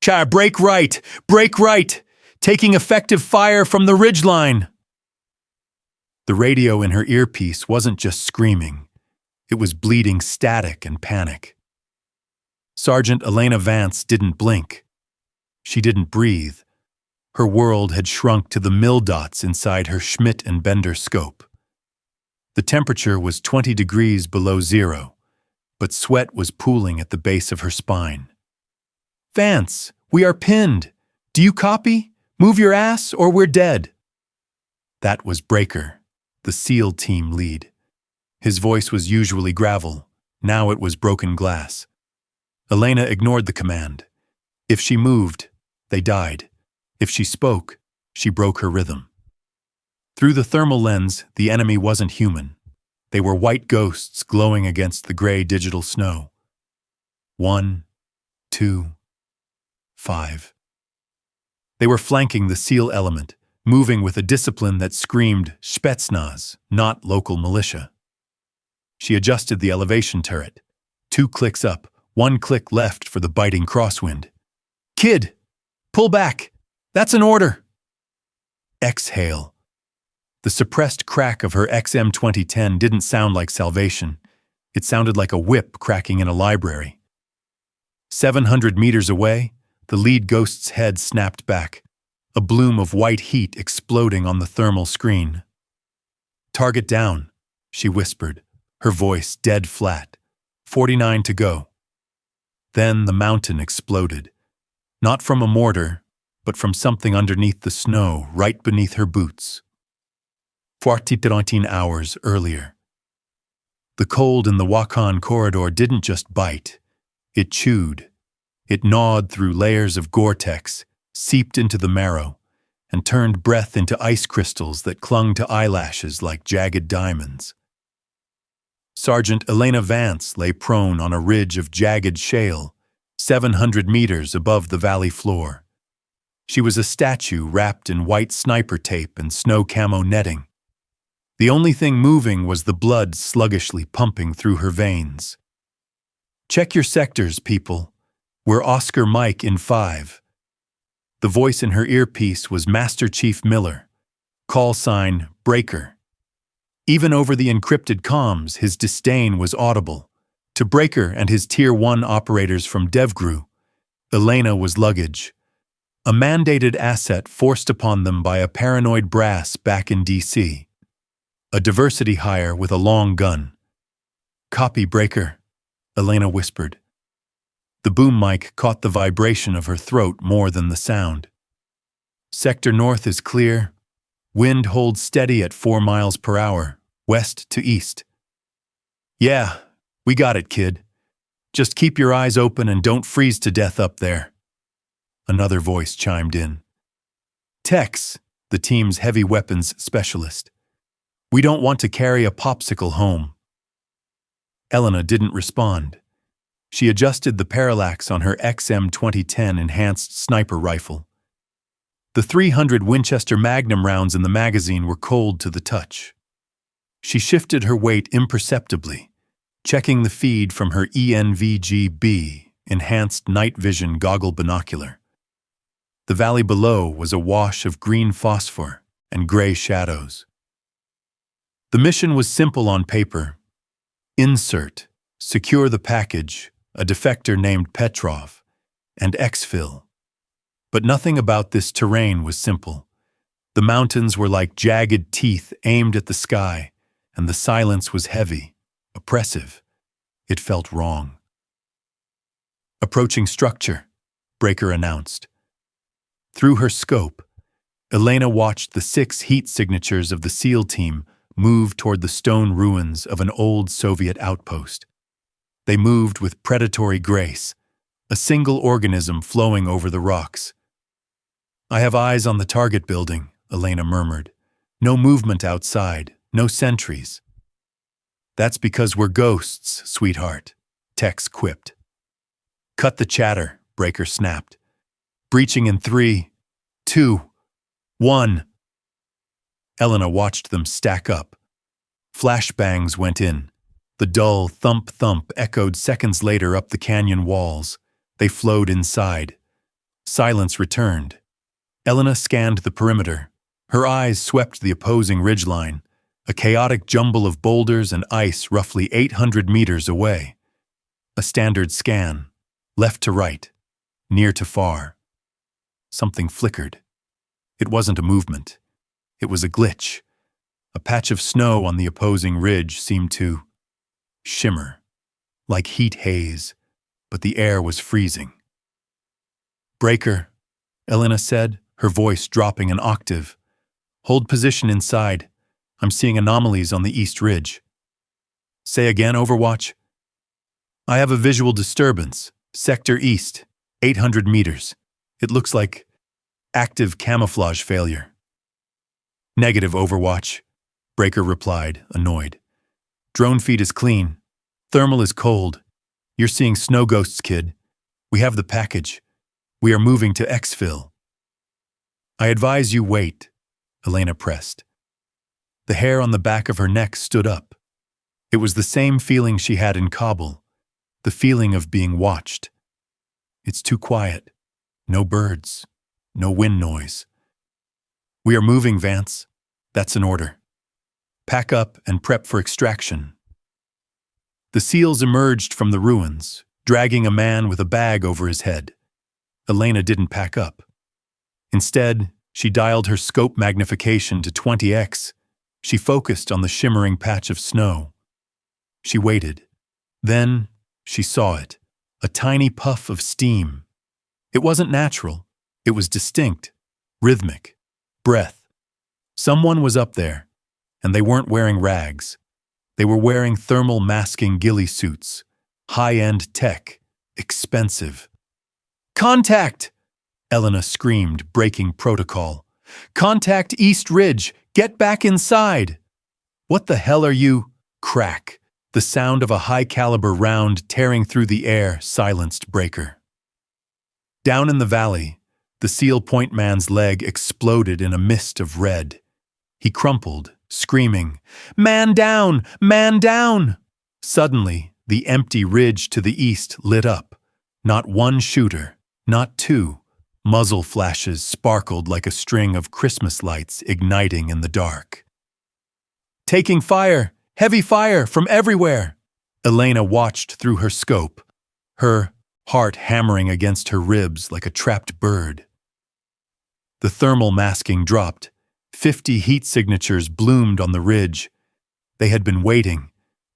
Break right! Break right! Taking effective fire from the ridgeline!" The radio in her earpiece wasn't just screaming. It was bleeding static and panic. Sergeant Elena Vance didn't blink. She didn't breathe. Her world had shrunk to the mil dots inside her Schmidt and Bender scope. The temperature was 20 degrees below zero, but sweat was pooling at the base of her spine. "Vance, we are pinned. Do you copy? Move your ass or we're dead." That was Breaker, the SEAL team lead. His voice was usually gravel. Now it was broken glass. Elena ignored the command. If she moved, they died. If she spoke, she broke her rhythm. Through the thermal lens, the enemy wasn't human. They were white ghosts glowing against the gray digital snow. 1, 2, 5. They were flanking the SEAL element, moving with a discipline that screamed Spetsnaz, not local militia. She adjusted the elevation turret. 2 clicks up, 1 click left for the biting crosswind. "Kid, pull back! That's an order!" Exhale. The suppressed crack of her XM 2010 didn't sound like salvation. It sounded like a whip cracking in a library. 700 meters away, the lead ghost's head snapped back, a bloom of white heat exploding on the thermal screen. "Target down," she whispered, her voice dead flat. 49 to go. Then the mountain exploded. Not from a mortar, but from something underneath the snow, right beneath her boots. 14 hours earlier. The cold in the Wakhan Corridor didn't just bite. It chewed. It gnawed through layers of Gore-Tex, seeped into the marrow, and turned breath into ice crystals that clung to eyelashes like jagged diamonds. Sergeant Elena Vance lay prone on a ridge of jagged shale, 700 meters above the valley floor. She was a statue wrapped in white sniper tape and snow camo netting. The only thing moving was the blood sluggishly pumping through her veins. "Check your sectors, people. We're Oscar Mike in 5. The voice in her earpiece was Master Chief Miller. Call sign, Breaker. Even over the encrypted comms, his disdain was audible. To Breaker and his Tier 1 operators from DevGru, Elena was luggage. A mandated asset forced upon them by a paranoid brass back in D.C. A diversity hire with a long gun. "Copy, Breaker," Elena whispered. The boom mic caught the vibration of her throat more than the sound. "Sector North is clear. Wind holds steady at 4 miles per hour, west to east." "Yeah, we got it, kid. Just keep your eyes open and don't freeze to death up there." Another voice chimed in. "Tex, the team's heavy weapons specialist. We don't want to carry a popsicle home." Elena didn't respond. She adjusted the parallax on her XM 2010 enhanced sniper rifle. The 300 Winchester Magnum rounds in the magazine were cold to the touch. She shifted her weight imperceptibly, checking the feed from her ENVG-B, enhanced night vision goggle binocular. The valley below was a wash of green phosphor and gray shadows. The mission was simple on paper. Insert, secure the package, a defector named Petrov, and exfil. But nothing about this terrain was simple. The mountains were like jagged teeth aimed at the sky, and the silence was heavy, oppressive. It felt wrong. "Approaching structure," Breaker announced. Through her scope, Elena watched the 6 heat signatures of the SEAL team move toward the stone ruins of an old Soviet outpost. They moved with predatory grace, a single organism flowing over the rocks. "I have eyes on the target building," Elena murmured. "No movement outside, no sentries." "That's because we're ghosts, sweetheart," Tex quipped. "Cut the chatter," Breaker snapped. "Breaching in 3, 2, 1. Elena watched them stack up. Flashbangs went in. The dull thump-thump echoed seconds later up the canyon walls. They flowed inside. Silence returned. Elena scanned the perimeter. Her eyes swept the opposing ridgeline, a chaotic jumble of boulders and ice roughly 800 meters away. A standard scan, left to right, near to far. Something flickered. It wasn't a movement. It was a glitch. A patch of snow on the opposing ridge seemed to shimmer, like heat haze, but the air was freezing. "Breaker," Elena said, her voice dropping an octave. "Hold position inside. I'm seeing anomalies on the east ridge." "Say again, Overwatch." "I have a visual disturbance. Sector east, 800 meters. It looks like active camouflage failure." "Negative, Overwatch," Breaker replied, annoyed. "Drone feed is clean. Thermal is cold. You're seeing snow ghosts, kid. We have the package. We are moving to exfil." "I advise you wait," Elena pressed. The hair on the back of her neck stood up. It was the same feeling she had in Kabul, the feeling of being watched. "It's too quiet. No birds. No wind noise." "We are moving, Vance. That's an order. Pack up and prep for extraction." The SEALs emerged from the ruins, dragging a man with a bag over his head. Elena didn't pack up. Instead, she dialed her scope magnification to 20x. She focused on the shimmering patch of snow. She waited. Then, she saw it, a tiny puff of steam. It wasn't natural. It was distinct, rhythmic, breath. Someone was up there, and they weren't wearing rags. They were wearing thermal masking ghillie suits, high-end tech, expensive. "Contact!" Elena screamed, breaking protocol. "Contact East Ridge! Get back inside!" "What the hell are you?" Crack. The sound of a high-caliber round tearing through the air silenced Breaker. Down in the valley, the SEAL point man's leg exploded in a mist of red. He crumpled, screaming, "Man down! Man down!" Suddenly, the empty ridge to the east lit up. Not one shooter, not two. Muzzle flashes sparkled like a string of Christmas lights igniting in the dark. "Taking fire! Heavy fire from everywhere!" Elena watched through her scope, her heart hammering against her ribs like a trapped bird. The thermal masking dropped. 50 heat signatures bloomed on the ridge. They had been waiting.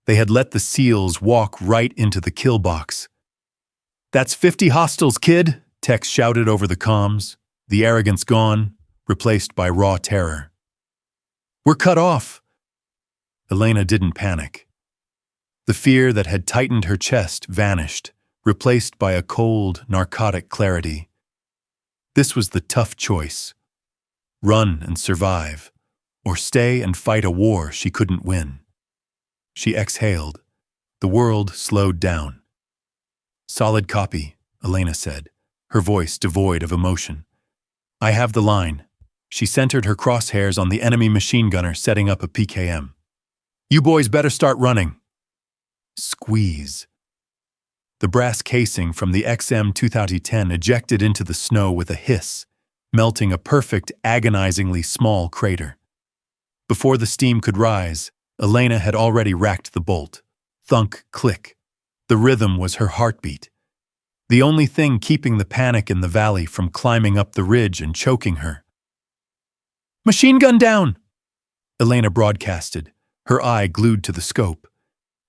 They had let the SEALs walk right into the kill box. "That's 50 hostiles, kid," Tex shouted over the comms, the arrogance gone, replaced by raw terror. "We're cut off." Elena didn't panic. The fear that had tightened her chest vanished, replaced by a cold, narcotic clarity. This was the tough choice. Run and survive, or stay and fight a war she couldn't win. She exhaled. The world slowed down. "Solid copy," Elena said, her voice devoid of emotion. "I have the line." She centered her crosshairs on the enemy machine gunner setting up a PKM. "You boys better start running." Squeeze. The brass casing from the XM-2010 ejected into the snow with a hiss, melting a perfect, agonizingly small crater. Before the steam could rise, Elena had already racked the bolt. Thunk, click. The rhythm was her heartbeat. The only thing keeping the panic in the valley from climbing up the ridge and choking her. "Machine gun down!" Elena broadcasted, her eye glued to the scope.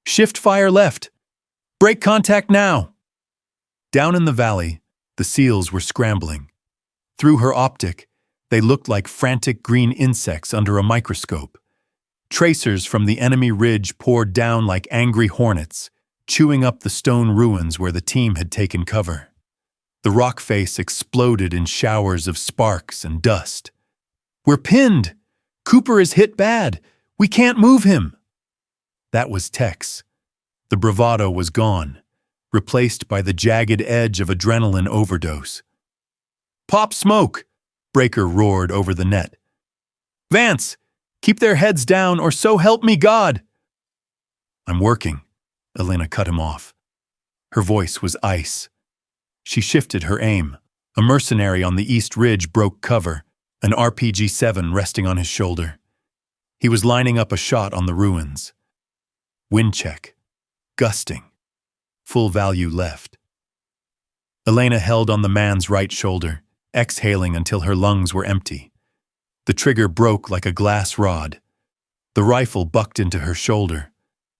"Shift fire left! Break contact now!" Down in the valley, the SEALs were scrambling. Through her optic, they looked like frantic green insects under a microscope. Tracers from the enemy ridge poured down like angry hornets, chewing up the stone ruins where the team had taken cover. The rock face exploded in showers of sparks and dust. "We're pinned! Cooper is hit bad! We can't move him!" That was Tex. The bravado was gone, replaced by the jagged edge of adrenaline overdose. "Pop smoke!" Breaker roared over the net. "Vance, keep their heads down or so help me God!" "I'm working," Elena cut him off. Her voice was ice. She shifted her aim, A mercenary on the east ridge broke cover, an RPG-7 resting on his shoulder. He was lining up a shot on the ruins. Wind check. Gusting. Full value left. Elena held on the man's right shoulder, exhaling until her lungs were empty. The trigger broke like a glass rod. The rifle bucked into her shoulder.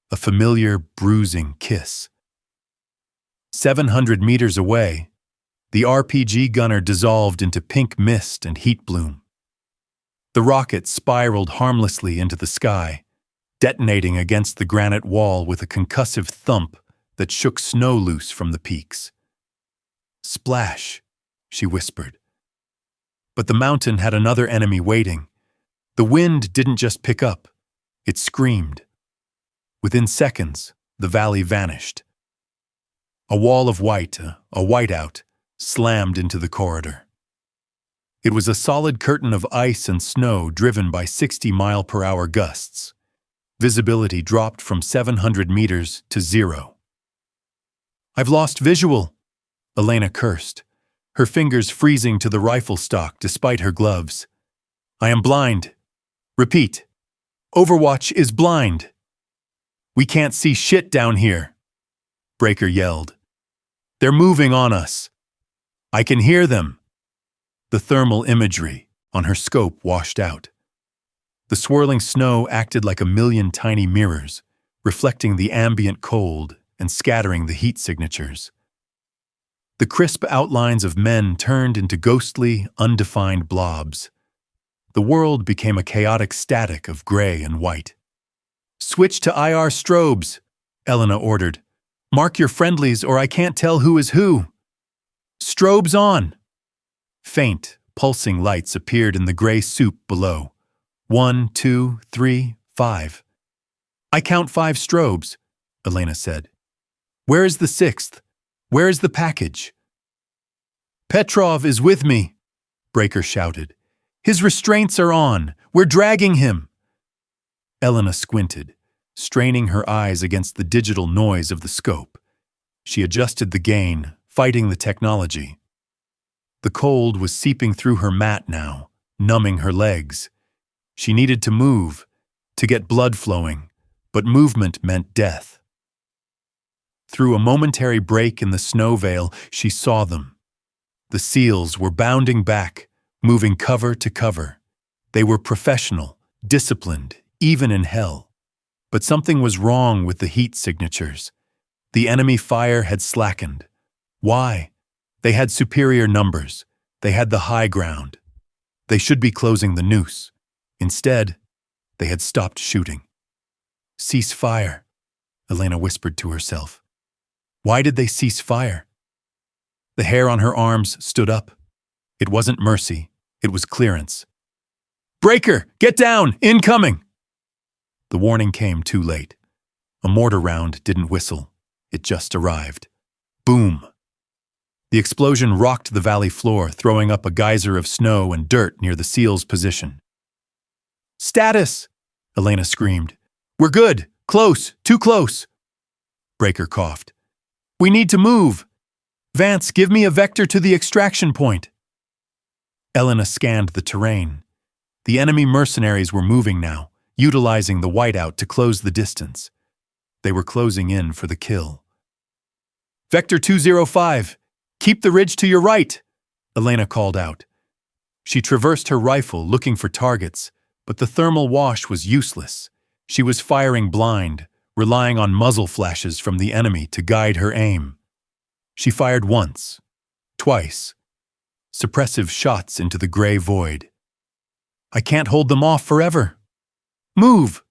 A familiar, bruising kiss. 700 meters away, the RPG gunner dissolved into pink mist and heat bloom. The rocket spiraled harmlessly into the sky, detonating against the granite wall with a concussive thump that shook snow loose from the peaks. "Splash," she whispered. But the mountain had another enemy waiting. The wind didn't just pick up, it screamed. Within seconds, the valley vanished. A wall of white, a whiteout, slammed into the corridor. It was a solid curtain of ice and snow driven by 60-mile-per-hour gusts. Visibility dropped from 700 meters to 0. "I've lost visual," Elena cursed, her fingers freezing to the rifle stock despite her gloves. "I am blind. Repeat. Overwatch is blind. We can't see shit down here," Breaker yelled. "They're moving on us. I can hear them." The thermal imagery on her scope washed out. The swirling snow acted like a million tiny mirrors, reflecting the ambient cold and scattering the heat signatures. The crisp outlines of men turned into ghostly, undefined blobs. The world became a chaotic static of gray and white. "Switch to IR strobes," Elena ordered. "Mark your friendlies or I can't tell who is who." "Strobes on!" Faint, pulsing lights appeared in the gray soup below. 1, 2, 3, 5. "I count 5 strobes," Elena said. "Where is the 6th? Where is the package?" "Petrov is with me," Breaker shouted. "His restraints are on. We're dragging him." Elena squinted, straining her eyes against the digital noise of the scope. She adjusted the gain, fighting the technology. The cold was seeping through her mat now, numbing her legs. She needed to move, to get blood flowing, but movement meant death. Through a momentary break in the snow veil, she saw them. The SEALs were bounding back, moving cover to cover. They were professional, disciplined, even in hell. But something was wrong with the heat signatures. The enemy fire had slackened. Why? They had superior numbers. They had the high ground. They should be closing the noose. Instead, they had stopped shooting. "Cease fire," Elena whispered to herself. Why did they cease fire? The hair on her arms stood up. It wasn't mercy. It was clearance. "Breaker, get down! Incoming!" The warning came too late. A mortar round didn't whistle. It just arrived. Boom! The explosion rocked the valley floor, throwing up a geyser of snow and dirt near the SEAL's position. "Status!" Elena screamed. "We're good! Close! Too close!" Breaker coughed. "We need to move! Vance, give me a vector to the extraction point." Elena scanned the terrain. The enemy mercenaries were moving now, utilizing the whiteout to close the distance. They were closing in for the kill. "Vector 205, keep the ridge to your right," Elena called out. She traversed her rifle looking for targets, but the thermal wash was useless. She was firing blind, relying on muzzle flashes from the enemy to guide her aim. She fired once, twice, suppressive shots into the gray void. "I can't hold them off forever. Move!"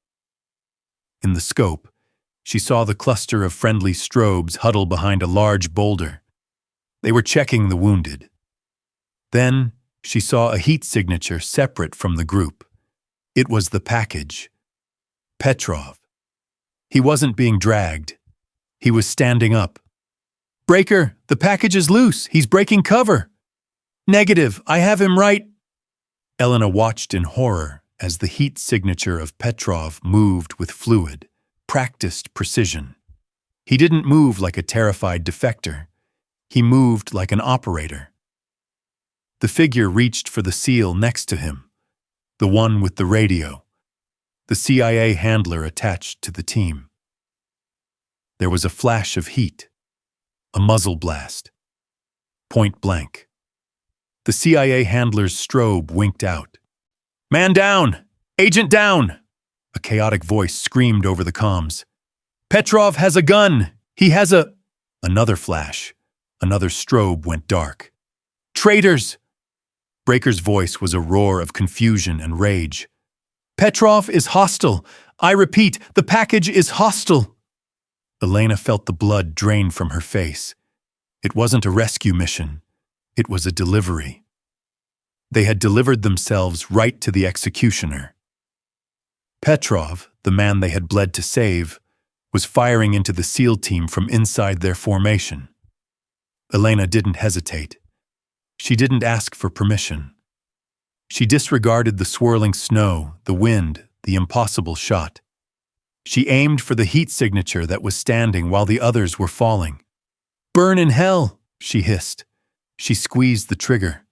In the scope, she saw the cluster of friendly strobes huddle behind a large boulder. They were checking the wounded. Then she saw a heat signature separate from the group. It was the package. Petrov. He wasn't being dragged. He was standing up. "Breaker, the package is loose. He's breaking cover." "Negative, I have him right." Elena watched in horror as the heat signature of Petrov moved with fluid, practiced precision. He didn't move like a terrified defector. He moved like an operator. The figure reached for the seal next to him, the one with the radio, the CIA handler attached to the team. There was a flash of heat, a muzzle blast. Point blank. The CIA handler's strobe winked out. "Man down! Agent down!" A chaotic voice screamed over the comms. "Petrov has a gun! He has a—" Another flash. Another strobe went dark. "Traitors!" Breaker's voice was a roar of confusion and rage. "Petrov is hostile! I repeat, the package is hostile!" Elena felt the blood drain from her face. It wasn't a rescue mission. It was a delivery. They had delivered themselves right to the executioner. Petrov, the man they had bled to save, was firing into the SEAL team from inside their formation. Elena didn't hesitate. She didn't ask for permission. She disregarded the swirling snow, the wind, the impossible shot. She aimed for the heat signature that was standing while the others were falling. "Burn in hell!" she hissed. She squeezed the trigger.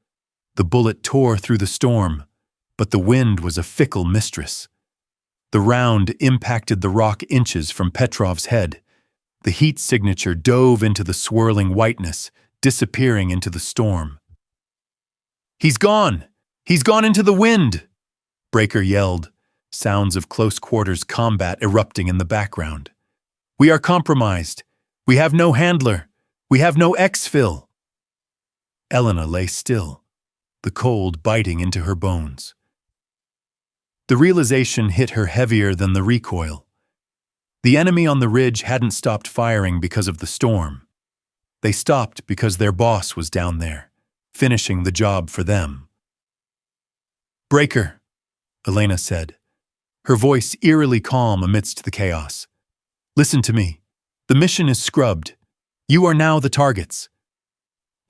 The bullet tore through the storm, but the wind was a fickle mistress. The round impacted the rock inches from Petrov's head. The heat signature dove into the swirling whiteness, disappearing into the storm. "He's gone! He's gone into the wind!" Breaker yelled, sounds of close-quarters combat erupting in the background. "We are compromised. We have no handler. We have no exfil." Elena lay still, the cold biting into her bones. The realization hit her heavier than the recoil. The enemy on the ridge hadn't stopped firing because of the storm. They stopped because their boss was down there, finishing the job for them. "Breaker," Elena said, her voice eerily calm amidst the chaos. "Listen to me. The mission is scrubbed. You are now the targets."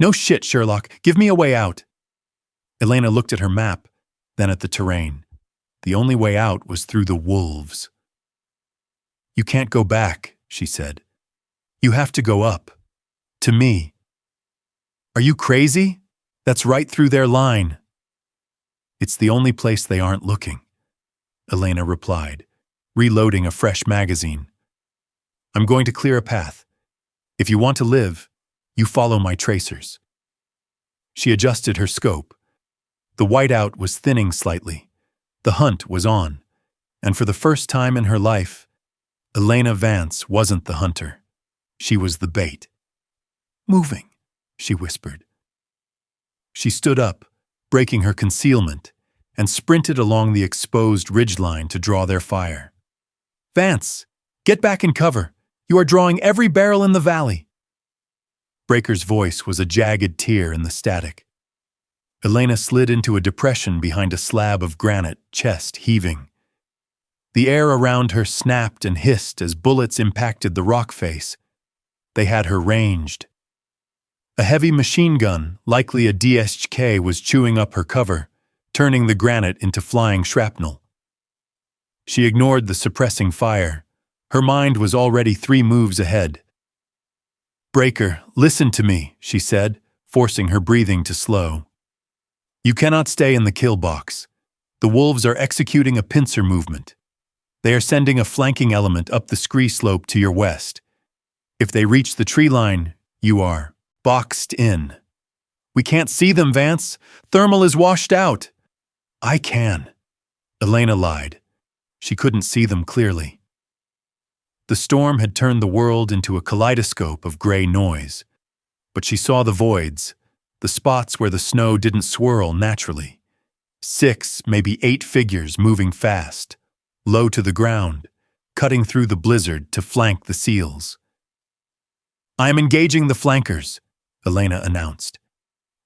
"No shit, Sherlock. Give me a way out." Elena looked at her map, then at the terrain. The only way out was through the wolves. "You can't go back," she said. "You have to go up. To me." "Are you crazy? That's right through their line." "It's the only place they aren't looking," Elena replied, reloading a fresh magazine. "I'm going to clear a path. If you want to live, you follow my tracers." She adjusted her scope. The whiteout was thinning slightly. The hunt was on, and for the first time in her life, Elena Vance wasn't the hunter. She was the bait. "Moving," she whispered. She stood up, breaking her concealment, and sprinted along the exposed ridgeline to draw their fire. "Vance, get back in cover. You are drawing every barrel in the valley." Breaker's voice was a jagged tear in the static. Elena slid into a depression behind a slab of granite, chest heaving. The air around her snapped and hissed as bullets impacted the rock face. They had her ranged. A heavy machine gun, likely a DSK, was chewing up her cover, turning the granite into flying shrapnel. She ignored the suppressing fire. Her mind was already 3 moves ahead. "Breaker, listen to me," she said, forcing her breathing to slow. "You cannot stay in the kill box. The wolves are executing a pincer movement. They are sending a flanking element up the scree slope to your west. If they reach the tree line, you are boxed in." "We can't see them, Vance. Thermal is washed out." "I can." Elena lied. She couldn't see them clearly. The storm had turned the world into a kaleidoscope of gray noise, but she saw the voids, the spots where the snow didn't swirl naturally. 6, maybe 8 figures moving fast, low to the ground, cutting through the blizzard to flank the SEALs. "I am engaging the flankers," Elena announced.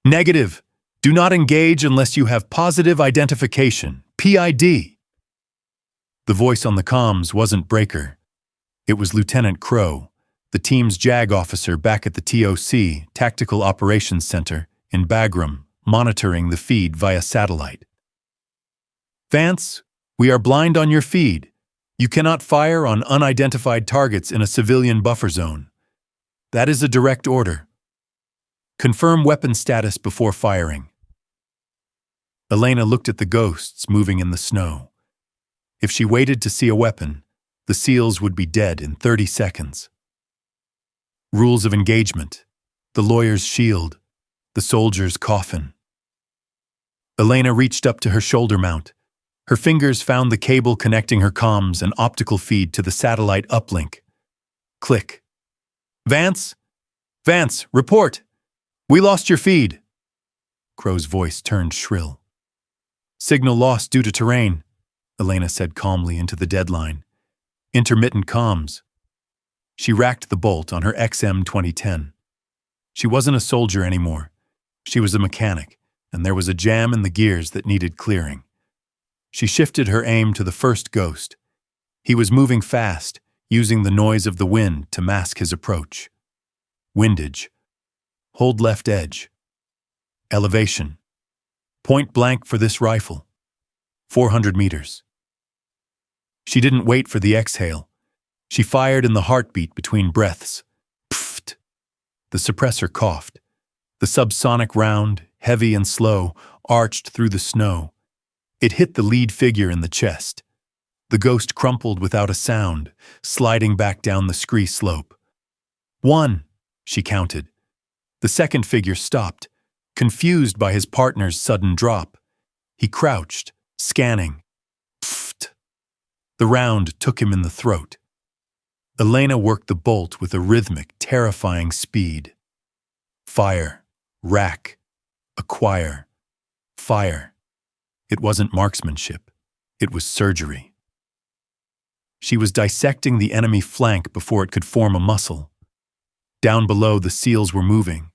"Negative. Do not engage unless you have positive identification, PID." The voice on the comms wasn't Breaker. It was Lieutenant Crow, the team's JAG officer back at the TOC, Tactical Operations Center, in Bagram, monitoring the feed via satellite. "Vance, we are blind on your feed. You cannot fire on unidentified targets in a civilian buffer zone. That is a direct order. Confirm weapon status before firing." Elena looked at the ghosts moving in the snow. If she waited to see a weapon, the SEALs would be dead in 30 seconds. Rules of engagement. The lawyer's shield. The soldier's coffin. Elena reached up to her shoulder mount. Her fingers found the cable connecting her comms and optical feed to the satellite uplink. Click. Vance? Vance, report! We lost your feed. Crow's voice turned shrill. Signal lost due to terrain, Elena said calmly into the deadline. Intermittent comms. She racked the bolt on her XM 2010. She wasn't a soldier anymore. She was a mechanic, and there was a jam in the gears that needed clearing. She shifted her aim to the first ghost. He was moving fast, using the noise of the wind to mask his approach. Windage. Hold left edge. Elevation. Point blank for this rifle. 400 meters. She didn't wait for the exhale. She fired in the heartbeat between breaths. Pfft. The suppressor coughed. The subsonic round, heavy and slow, arched through the snow. It hit the lead figure in the chest. The ghost crumpled without a sound, sliding back down the scree slope. 1, she counted. The second figure stopped, confused by his partner's sudden drop. He crouched, scanning. Pfft. The round took him in the throat. Elena worked the bolt with a rhythmic, terrifying speed. Fire, rack, acquire, fire. It wasn't marksmanship. It was surgery. She was dissecting the enemy flank before it could form a muscle. Down below, the SEALs were moving.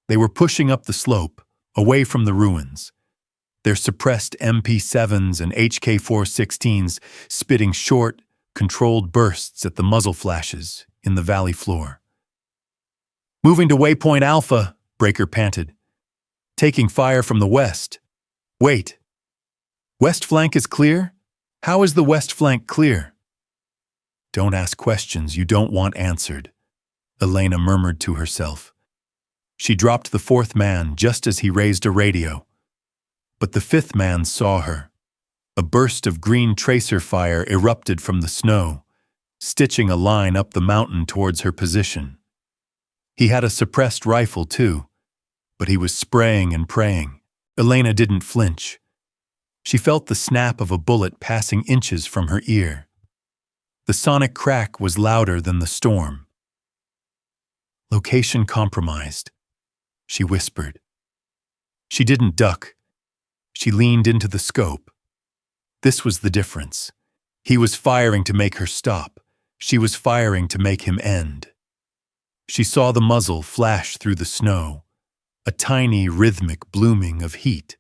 They were pushing up the slope, away from the ruins. Their suppressed MP7s and HK-416s spitting short, controlled bursts at the muzzle flashes in the valley floor. Moving to waypoint Alpha, Breaker panted. Taking fire from the west. Wait. West flank is clear? How is the west flank clear? Don't ask questions you don't want answered, Elena murmured to herself. She dropped the fourth man just as he raised a radio. But the fifth man saw her. A burst of green tracer fire erupted from the snow, stitching a line up the mountain towards her position. He had a suppressed rifle too, but he was spraying and praying. Elena didn't flinch. She felt the snap of a bullet passing inches from her ear. The sonic crack was louder than the storm. Location compromised, she whispered. She didn't duck. She leaned into the scope. This was the difference. He was firing to make her stop. She was firing to make him end. She saw the muzzle flash through the snow, a tiny rhythmic blooming of heat.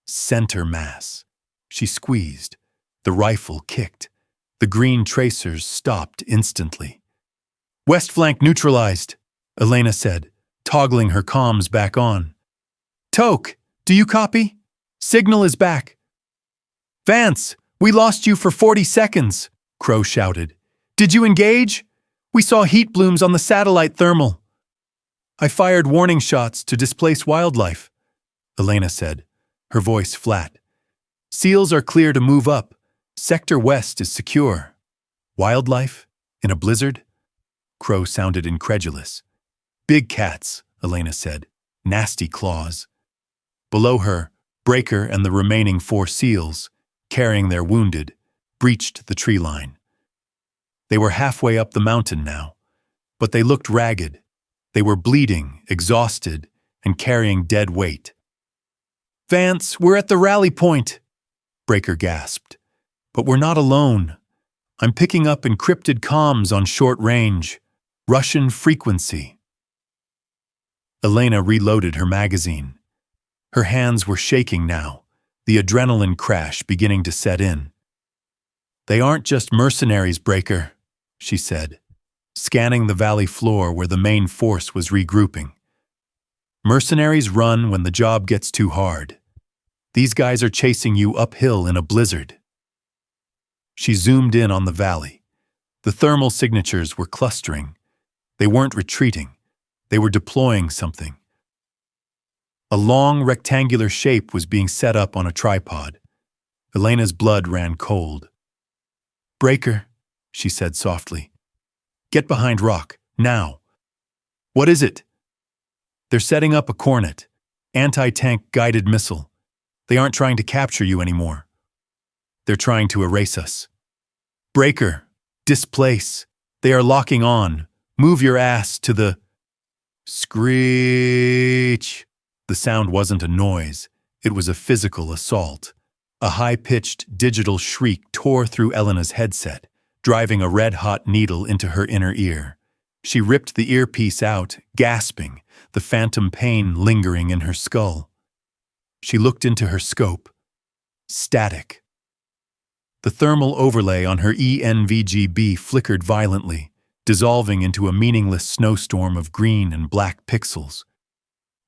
Center mass. She squeezed. The rifle kicked. The green tracers stopped instantly. West flank neutralized, Elena said, toggling her comms back on. Toke, do you copy? Signal is back. Vance, we lost you for 40 seconds, Crow shouted. Did you engage? We saw heat blooms on the satellite thermal. I fired warning shots to displace wildlife, Elena said, her voice flat. SEALs are clear to move up. Sector West is secure. Wildlife? In a blizzard? Crow sounded incredulous. Big cats, Elena said. Nasty claws. Below her, Breaker and the remaining 4 SEALs, carrying their wounded, breached the tree line. They were halfway up the mountain now, but they looked ragged. They were bleeding, exhausted, and carrying dead weight. Vance, we're at the rally point, Breaker gasped. But we're not alone. I'm picking up encrypted comms on short range. Russian frequency. Elena reloaded her magazine. Her hands were shaking now, the adrenaline crash beginning to set in. They aren't just mercenaries, Breaker, she said, scanning the valley floor where the main force was regrouping. Mercenaries run when the job gets too hard. These guys are chasing you uphill in a blizzard. She zoomed in on the valley. The thermal signatures were clustering. They weren't retreating. They were deploying something. A long, rectangular shape was being set up on a tripod. Elena's blood ran cold. "Breaker," she said softly. "Get behind rock, now." "What is it?" "They're setting up a Cornet, anti-tank guided missile. They aren't trying to capture you anymore. They're trying to erase us." "Breaker, displace. They are locking on. Move your ass to the—" Screech! The sound wasn't a noise. It was a physical assault. A high-pitched digital shriek tore through Elena's headset, driving a red-hot needle into her inner ear. She ripped the earpiece out, gasping, the phantom pain lingering in her skull. She looked into her scope. Static. The thermal overlay on her ENVGB flickered violently, dissolving into a meaningless snowstorm of green and black pixels.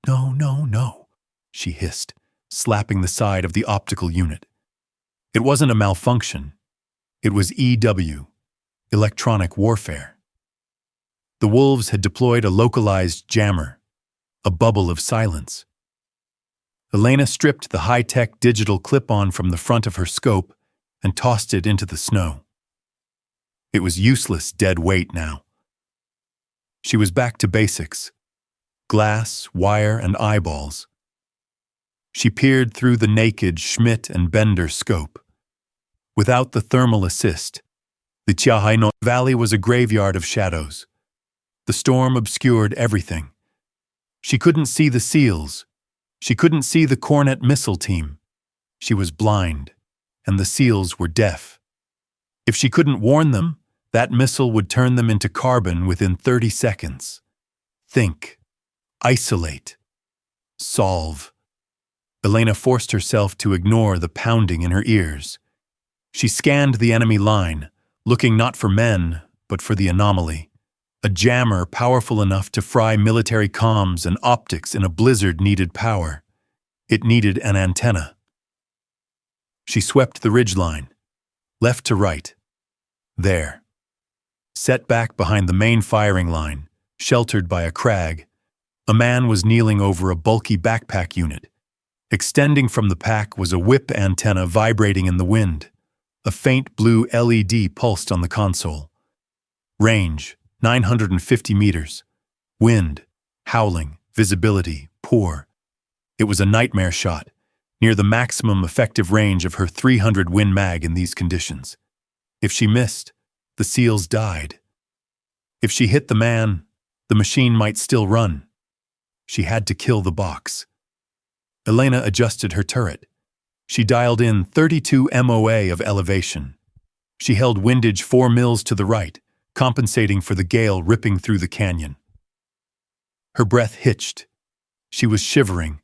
"No, no, no," she hissed, slapping the side of the optical unit. It wasn't a malfunction. It was EW, electronic warfare. The wolves had deployed a localized jammer, a bubble of silence. Elena stripped the high-tech digital clip-on from the front of her scope and tossed it into the snow. It was useless dead weight now. She was back to basics: glass, wire, and eyeballs. She peered through the naked Schmidt and Bender scope. Without the thermal assist, the Chiahaino Valley was a graveyard of shadows. The storm obscured everything. She couldn't see the SEALs. She couldn't see the Cornet missile team. She was blind, and the SEALs were deaf. If she couldn't warn them, that missile would turn them into carbon within 30 seconds. Think. Isolate. Solve. Elena forced herself to ignore the pounding in her ears. She scanned the enemy line, looking not for men, but for the anomaly. A jammer powerful enough to fry military comms and optics in a blizzard needed power. It needed an antenna. She swept the ridgeline, left to right. There. Set back behind the main firing line, sheltered by a crag, a man was kneeling over a bulky backpack unit. Extending from the pack was a whip antenna vibrating in the wind. A faint blue LED pulsed on the console. Range, 950 meters. Wind, howling, visibility, poor. It was a nightmare shot, near the maximum effective range of her 300 Win Mag in these conditions. If she missed, the SEALs died. If she hit the man, the machine might still run. She had to kill the box. Elena adjusted her turret. She dialed in 32 MOA of elevation. She held windage 4 mils to the right, compensating for the gale ripping through the canyon. Her breath hitched. She was shivering.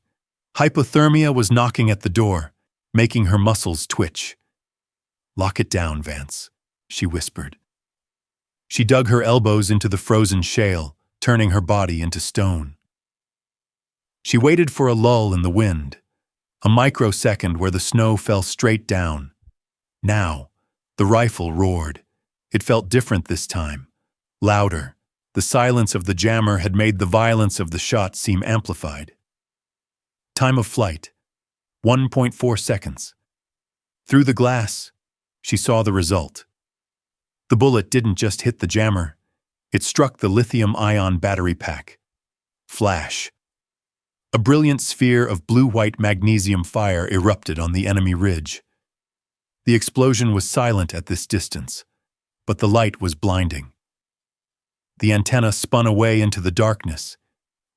Hypothermia was knocking at the door, making her muscles twitch. "Lock it down, Vance," she whispered. She dug her elbows into the frozen shale, turning her body into stone. She waited for a lull in the wind, a microsecond where the snow fell straight down. Now, the rifle roared. It felt different this time, louder. The silence of the jammer had made the violence of the shot seem amplified. Time of flight, 1.4 seconds. Through the glass, she saw the result. The bullet didn't just hit the jammer. It struck the lithium-ion battery pack. Flash. A brilliant sphere of blue-white magnesium fire erupted on the enemy ridge. The explosion was silent at this distance, but the light was blinding. The antenna spun away into the darkness.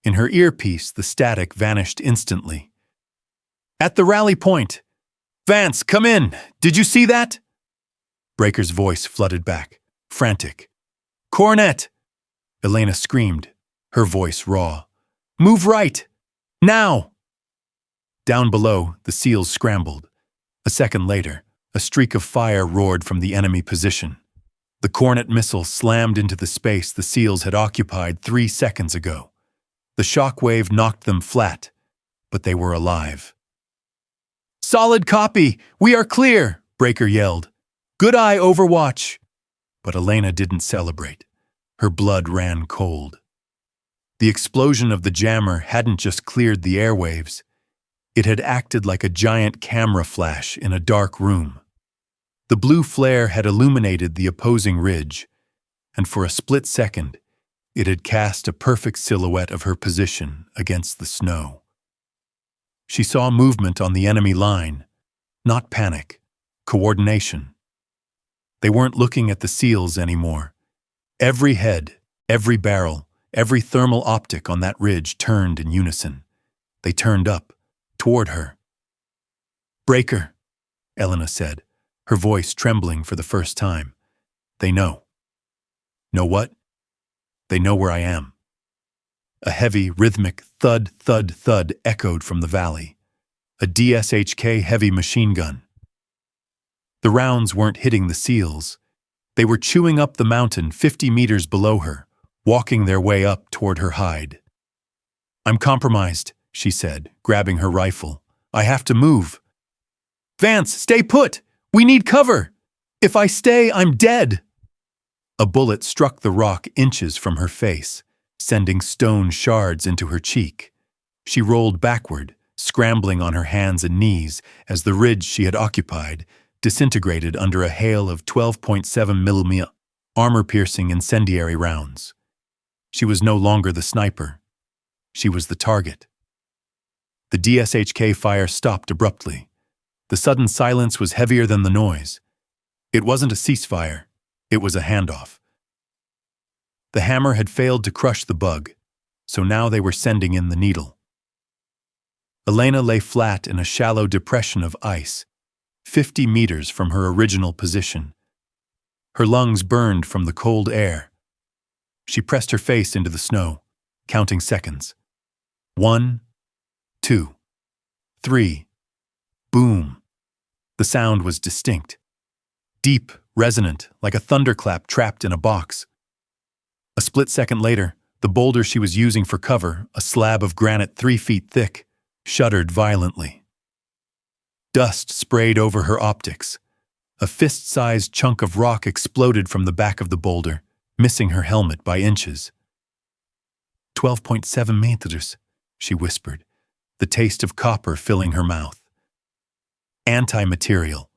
In her earpiece, the static vanished instantly. "At the rally point! Vance, come in! Did you see that?" Breaker's voice flooded back, frantic. "Cornet!" Elena screamed, her voice raw. "Move right! Now!" Down below, the SEALs scrambled. A second later, a streak of fire roared from the enemy position. The Cornet missile slammed into the space the SEALs had occupied 3 seconds ago. The shockwave knocked them flat, but they were alive. "Solid copy! We are clear!" Breaker yelled. "Good eye, Overwatch!" But Elena didn't celebrate. Her blood ran cold. The explosion of the jammer hadn't just cleared the airwaves. It had acted like a giant camera flash in a dark room. The blue flare had illuminated the opposing ridge, and for a split second, it had cast a perfect silhouette of her position against the snow. She saw movement on the enemy line, not panic, coordination. They weren't looking at the SEALs anymore. Every head, every barrel, every thermal optic on that ridge turned in unison. They turned up, toward her. "Breaker," Elena said, her voice trembling for the first time. "They know." "Know what?" "They know where I am." A heavy, rhythmic thud, thud, thud echoed from the valley. A DSHK heavy machine gun. The rounds weren't hitting the SEALs. They were chewing up the mountain 50 meters below her, walking their way up toward her hide. "I'm compromised," she said, grabbing her rifle. "I have to move." "Vance, stay put! We need cover! If I stay, I'm dead!" A bullet struck the rock inches from her face, sending stone shards into her cheek. She rolled backward, scrambling on her hands and knees as the ridge she had occupied disintegrated under a hail of 12.7mm armor-piercing incendiary rounds. She was no longer the sniper. She was the target. The DSHK fire stopped abruptly. The sudden silence was heavier than the noise. It wasn't a ceasefire. It was a handoff. The hammer had failed to crush the bug, so now they were sending in the needle. Elena lay flat in a shallow depression of ice, 50 meters from her original position. Her lungs burned from the cold air. She pressed her face into the snow, counting seconds. 1, 2, 3. Boom. The sound was distinct. Deep, resonant, like a thunderclap trapped in a box. A split second later, the boulder she was using for cover, a slab of granite 3 feet thick, shuddered violently. Dust sprayed over her optics. A fist-sized chunk of rock exploded from the back of the boulder, missing her helmet by inches. 12.7 meters, she whispered, the taste of copper filling her mouth. Anti-material.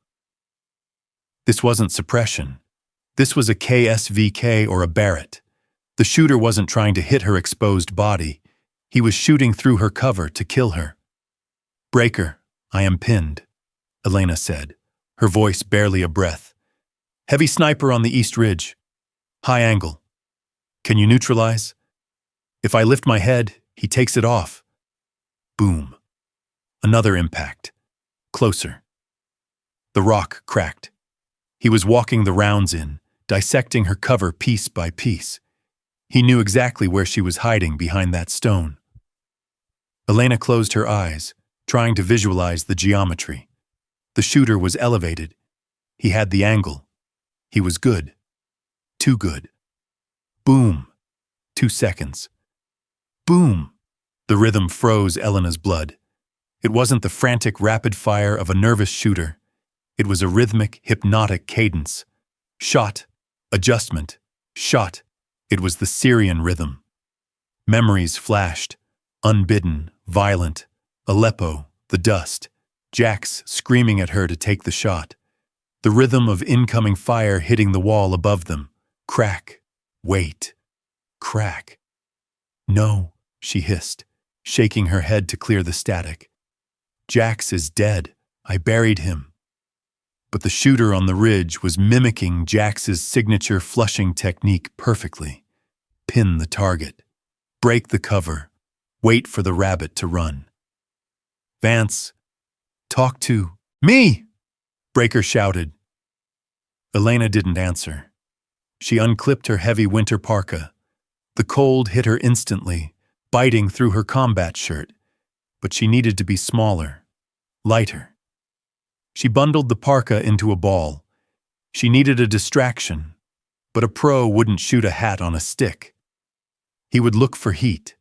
This wasn't suppression. This was a KSVK or a Barrett. The shooter wasn't trying to hit her exposed body. He was shooting through her cover to kill her. "Breaker, I am pinned," Elena said, her voice barely a breath. "Heavy sniper on the east ridge. High angle. Can you neutralize? If I lift my head, he takes it off." Boom. Another impact. Closer. The rock cracked. He was walking the rounds in, dissecting her cover piece by piece. He knew exactly where she was hiding behind that stone. Elena closed her eyes, trying to visualize the geometry. The shooter was elevated. He had the angle. He was good. Too good. Boom. 2 seconds. Boom. The rhythm froze Elena's blood. It wasn't the frantic rapid fire of a nervous shooter. It was a rhythmic, hypnotic cadence. Shot. Adjustment. Shot. It was the Syrian rhythm. Memories flashed. Unbidden, violent. Aleppo, the dust. Jax screaming at her to take the shot. The rhythm of incoming fire hitting the wall above them. Crack. Wait. Crack. "No," she hissed, shaking her head to clear the static. "Jax is dead. I buried him." But the shooter on the ridge was mimicking Jax's signature flushing technique perfectly. Pin the target. Break the cover. Wait for the rabbit to run. "Vance, talk to me!" Breaker shouted. Elena didn't answer. She unclipped her heavy winter parka. The cold hit her instantly, biting through her combat shirt, but she needed to be smaller, lighter. She bundled the parka into a ball. She needed a distraction, but a pro wouldn't shoot a hat on a stick. He would look for heat.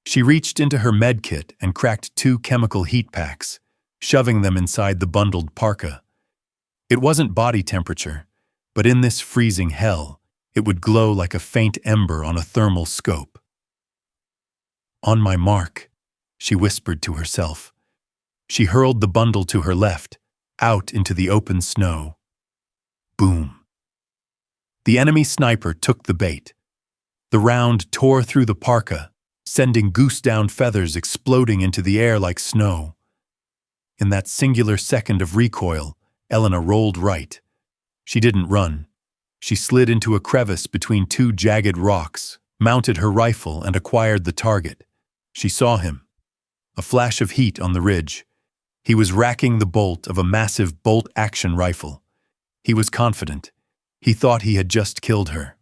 She reached into her med kit and cracked 2 chemical heat packs, shoving them inside the bundled parka. It wasn't body temperature, but in this freezing hell, it would glow like a faint ember on a thermal scope. On my mark, she whispered to herself. She hurled the bundle to her left, out into the open snow. Boom. The enemy sniper took the bait. The round tore through the parka, sending goose-down feathers exploding into the air like snow. In that singular second of recoil, Elena rolled right. She didn't run. She slid into a crevice between two jagged rocks, mounted her rifle, and acquired the target. She saw him. A flash of heat on the ridge. He was racking the bolt of a massive bolt-action rifle. He was confident. He thought he had just killed her.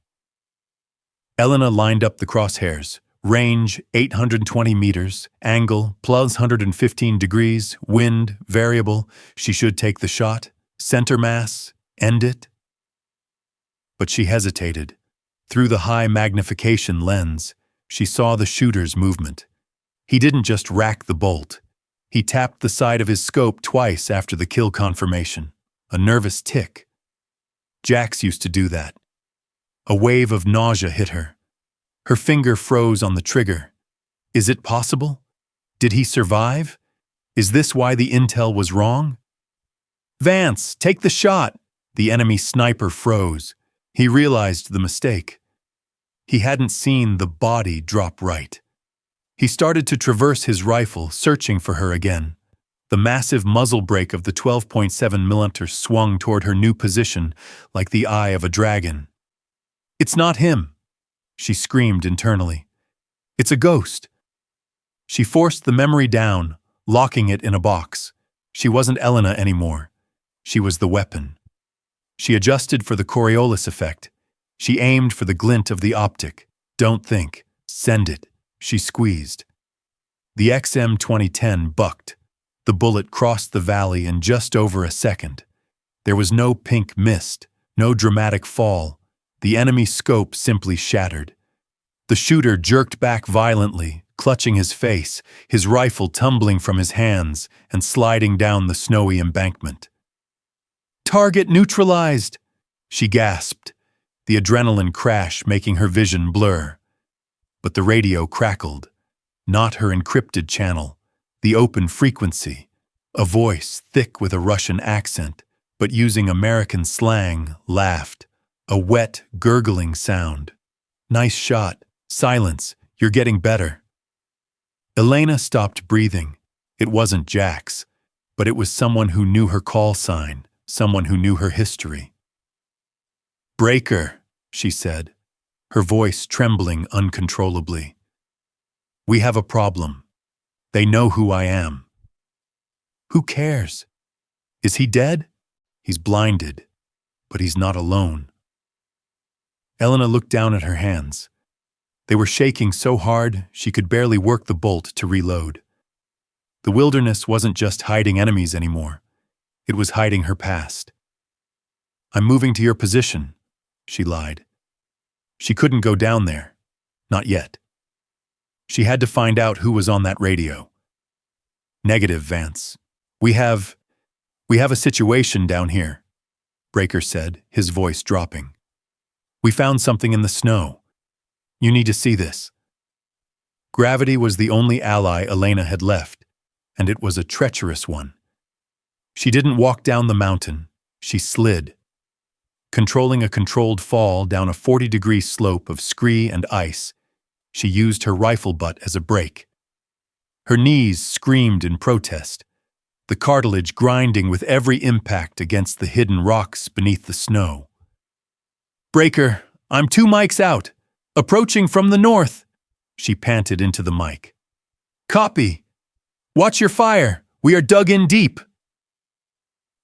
Elena lined up the crosshairs. Range, 820 meters. Angle, plus 115 degrees. Wind, variable. She should take the shot. Center mass, end it. But she hesitated. Through the high magnification lens, she saw the shooter's movement. He didn't just rack the bolt. He tapped the side of his scope twice after the kill confirmation. A nervous tick. Jax used to do that. A wave of nausea hit her. Her finger froze on the trigger. Is it possible? Did he survive? Is this why the intel was wrong? Vance, take the shot! The enemy sniper froze. He realized the mistake. He hadn't seen the body drop right. He started to traverse his rifle, searching for her again. The massive muzzle brake of the 12.7mm swung toward her new position like the eye of a dragon. It's not him, she screamed internally. It's a ghost. She forced the memory down, locking it in a box. She wasn't Elena anymore. She was the weapon. She adjusted for the Coriolis effect. She aimed for the glint of the optic. Don't think. Send it. She squeezed. The XM 2010 bucked. The bullet crossed the valley in just over a second. There was no pink mist, no dramatic fall. The enemy scope simply shattered. The shooter jerked back violently, clutching his face, his rifle tumbling from his hands and sliding down the snowy embankment. Target neutralized, she gasped, the adrenaline crash making her vision blur. But the radio crackled. Not her encrypted channel, the open frequency. A voice, thick with a Russian accent, but using American slang, laughed. A wet, gurgling sound. Nice shot. Silence. You're getting better. Elena stopped breathing. It wasn't Jax, but it was someone who knew her call sign, someone who knew her history. Breaker, she said, her voice trembling uncontrollably. We have a problem. They know who I am. Who cares? Is he dead? He's blinded, but he's not alone. Elena looked down at her hands. They were shaking so hard she could barely work the bolt to reload. The wilderness wasn't just hiding enemies anymore. It was hiding her past. I'm moving to your position, she lied. She couldn't go down there. Not yet. She had to find out who was on that radio. Negative, Vance. We have a situation down here, Breaker said, his voice dropping. We found something in the snow. You need to see this. Gravity was the only ally Elena had left, and it was a treacherous one. She didn't walk down the mountain, she slid. Controlling a controlled fall down a 40-degree slope of scree and ice, she used her rifle butt as a brake. Her knees screamed in protest, the cartilage grinding with every impact against the hidden rocks beneath the snow. Breaker, I'm 2 mics out. Approaching from the north, she panted into the mic. Copy. Watch your fire. We are dug in deep.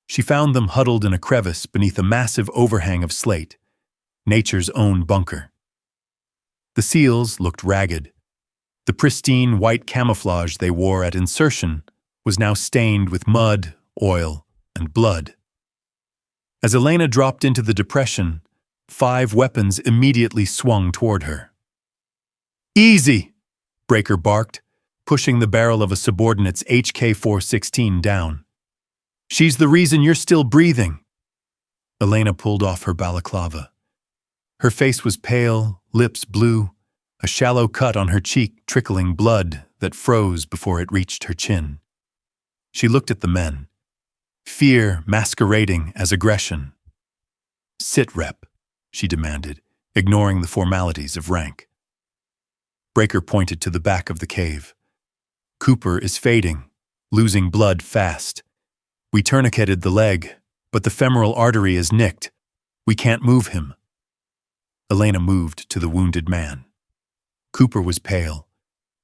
She found them huddled in a crevice beneath a massive overhang of slate, nature's own bunker. The seals looked ragged. The pristine white camouflage they wore at insertion was now stained with mud, oil, and blood. As Elena dropped into the depression, 5 weapons immediately swung toward her. Easy, Breaker barked, pushing the barrel of a subordinate's HK-416 down. She's the reason you're still breathing. Elena pulled off her balaclava. Her face was pale, lips blue, a shallow cut on her cheek trickling blood that froze before it reached her chin. She looked at the men, fear masquerading as aggression. "Sit, Rep," she demanded, ignoring the formalities of rank. Breaker pointed to the back of the cave. "Cooper is fading, losing blood fast. We tourniqueted the leg, but the femoral artery is nicked. We can't move him." Elena moved to the wounded man. Cooper was pale,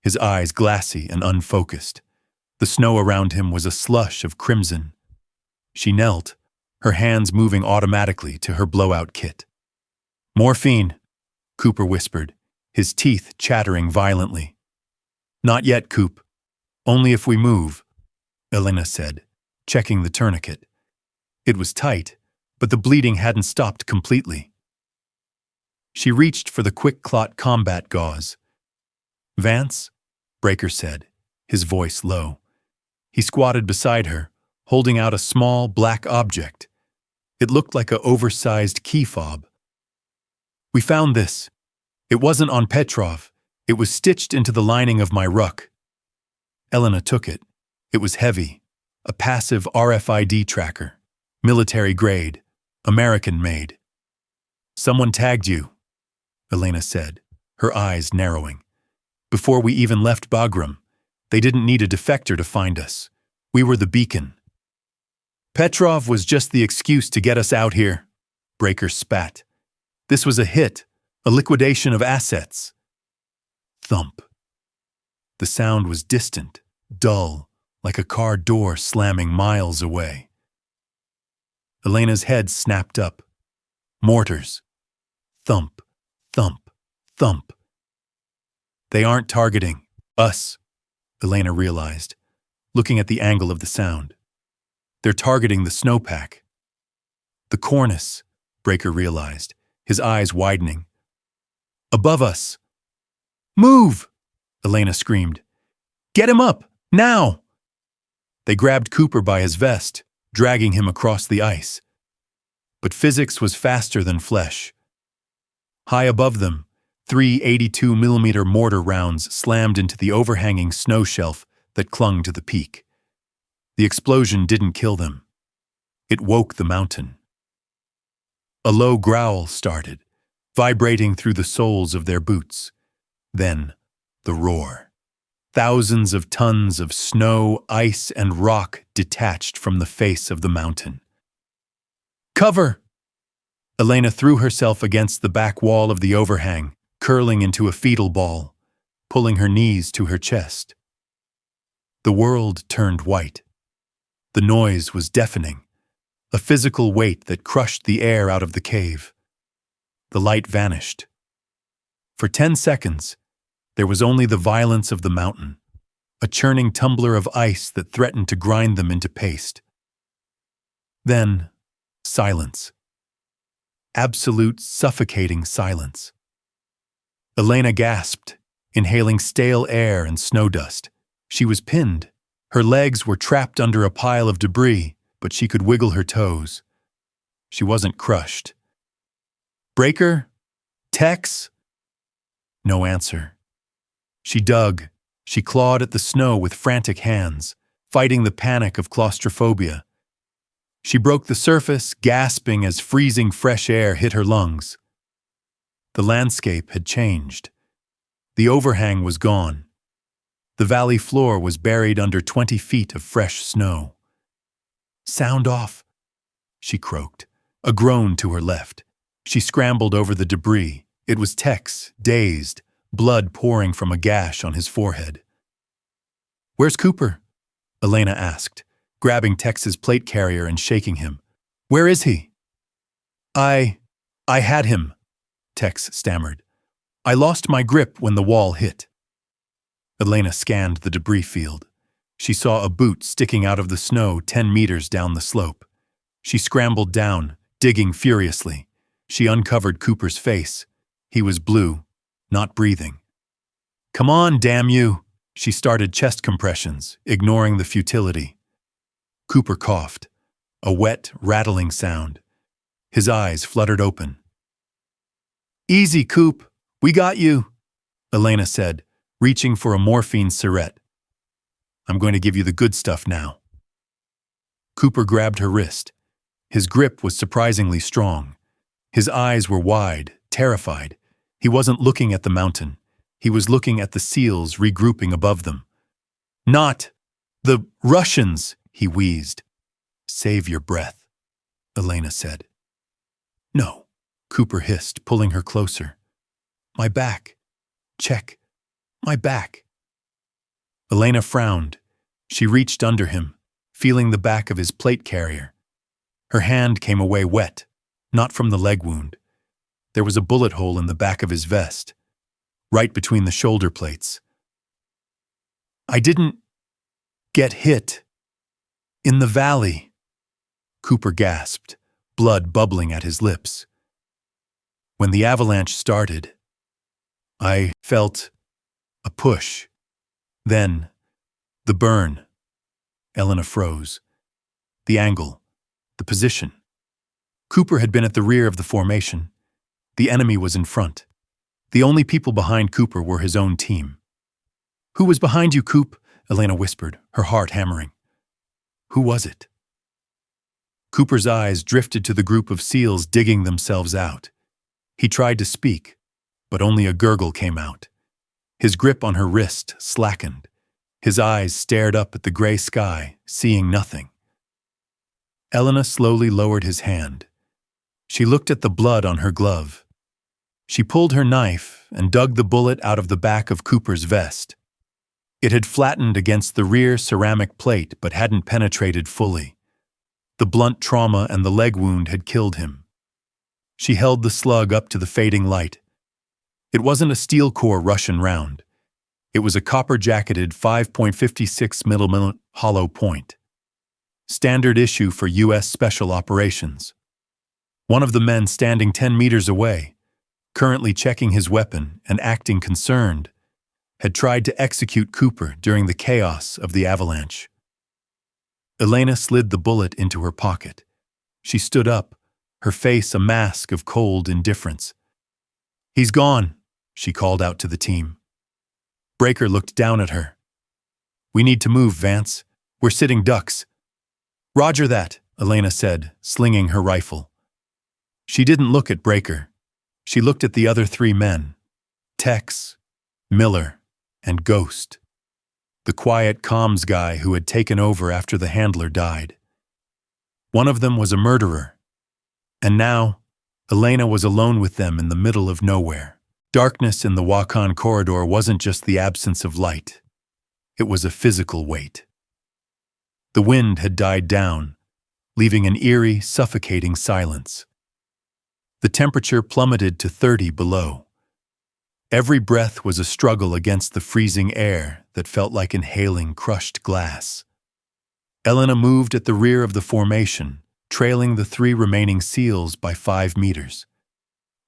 his eyes glassy and unfocused. The snow around him was a slush of crimson. She knelt, her hands moving automatically to her blowout kit. "Morphine," Cooper whispered, his teeth chattering violently. "Not yet, Coop. Only if we move," Elena said, checking the tourniquet. It was tight, but the bleeding hadn't stopped completely. She reached for the quick clot combat gauze. "Vance?" Breaker said, his voice low. He squatted beside her, holding out a small black object. It looked like an oversized key fob. "We found this. It wasn't on Petrov. It was stitched into the lining of my ruck." Elena took it. It was heavy, a passive RFID tracker, military grade, American made. "Someone tagged you," Elena said, her eyes narrowing. "Before we even left Bagram, they didn't need a defector to find us. We were the beacon." "Petrov was just the excuse to get us out here," Breaker spat. "This was a hit, a liquidation of assets." Thump. The sound was distant, dull, like a car door slamming miles away. Elena's head snapped up. Mortars. Thump, thump, thump. "They aren't targeting us," Elena realized, looking at the angle of the sound. "They're targeting the snowpack." "The cornice," Breaker realized, his eyes widening. "Above us." "Move!" Elena screamed. "Get him up, now!" They grabbed Cooper by his vest, dragging him across the ice. But physics was faster than flesh. High above them, 3 82mm mortar rounds slammed into the overhanging snow shelf that clung to the peak. The explosion didn't kill them. It woke the mountain. A low growl started, vibrating through the soles of their boots. Then, the roar. Thousands of tons of snow, ice, and rock detached from the face of the mountain. "Cover!" Elena threw herself against the back wall of the overhang, curling into a fetal ball, pulling her knees to her chest. The world turned white. The noise was deafening, a physical weight that crushed the air out of the cave. The light vanished. For 10 seconds, there was only the violence of the mountain, a churning tumbler of ice that threatened to grind them into paste. Then, silence. Absolute, suffocating silence. Elena gasped, inhaling stale air and snow dust. She was pinned. Her legs were trapped under a pile of debris, but she could wiggle her toes. She wasn't crushed. "Breaker? Tex?" No answer. She dug. She clawed at the snow with frantic hands, fighting the panic of claustrophobia. She broke the surface, gasping as freezing fresh air hit her lungs. The landscape had changed. The overhang was gone. The valley floor was buried under 20 feet of fresh snow. "Sound off," she croaked, a groan to her left. She scrambled over the debris. It was Tex, dazed, blood pouring from a gash on his forehead. "Where's Cooper?" Elena asked, grabbing Tex's plate carrier and shaking him. "Where is he?" I had him," Tex stammered. "I lost my grip when the wall hit." Elena scanned the debris field. She saw a boot sticking out of the snow 10 meters down the slope. She scrambled down, digging furiously. She uncovered Cooper's face. He was blue, not breathing. "Come on, damn you!" She started chest compressions, ignoring the futility. Cooper coughed, a wet, rattling sound. His eyes fluttered open. "Easy, Coop. We got you." Elena said, reaching for a morphine syringe. I'm going to give you the good stuff now. Cooper grabbed her wrist. His grip was surprisingly strong. His eyes were wide, terrified. He wasn't looking at the mountain. He was looking at the SEALs regrouping above them. Not the Russians, he wheezed. Save your breath, Elena said. No, Cooper hissed, pulling her closer. My back. Check. My back. Elena frowned. She reached under him, feeling the back of his plate carrier. Her hand came away wet, not from the leg wound. There was a bullet hole in the back of his vest, right between the shoulder plates. I didn't get hit. In the valley, Cooper gasped, blood bubbling at his lips. When the avalanche started, I felt a push. Then, the burn. Elena froze. The angle. The position. Cooper had been at the rear of the formation. The enemy was in front. The only people behind Cooper were his own team. Who was behind you, Coop? Elena whispered, her heart hammering. Who was it? Cooper's eyes drifted to the group of SEALs digging themselves out. He tried to speak, but only a gurgle came out. His grip on her wrist slackened. His eyes stared up at the gray sky, seeing nothing. Elena slowly lowered his hand. She looked at the blood on her glove. She pulled her knife and dug the bullet out of the back of Cooper's vest. It had flattened against the rear ceramic plate but hadn't penetrated fully. The blunt trauma and the leg wound had killed him. She held the slug up to the fading light. It wasn't a steel-core Russian round. It was a copper-jacketed 5.56mm hollow point. Standard issue for U.S. Special Operations. One of the men standing 10 meters away, currently checking his weapon and acting concerned, had tried to execute Cooper during the chaos of the avalanche. Elena slid the bullet into her pocket. She stood up, her face a mask of cold indifference. He's gone, she called out to the team. Breaker looked down at her. We need to move, Vance. We're sitting ducks. Roger that, Elena said, slinging her rifle. She didn't look at Breaker. She looked at the other three men, Tex, Miller, and Ghost, the quiet comms guy who had taken over after the handler died. One of them was a murderer, and now Elena was alone with them in the middle of nowhere. Darkness in the Wakhan Corridor wasn't just the absence of light. It was a physical weight. The wind had died down, leaving an eerie, suffocating silence. The temperature plummeted to 30 below. Every breath was a struggle against the freezing air that felt like inhaling crushed glass. Elena moved at the rear of the formation, trailing the three remaining SEALs by 5 meters.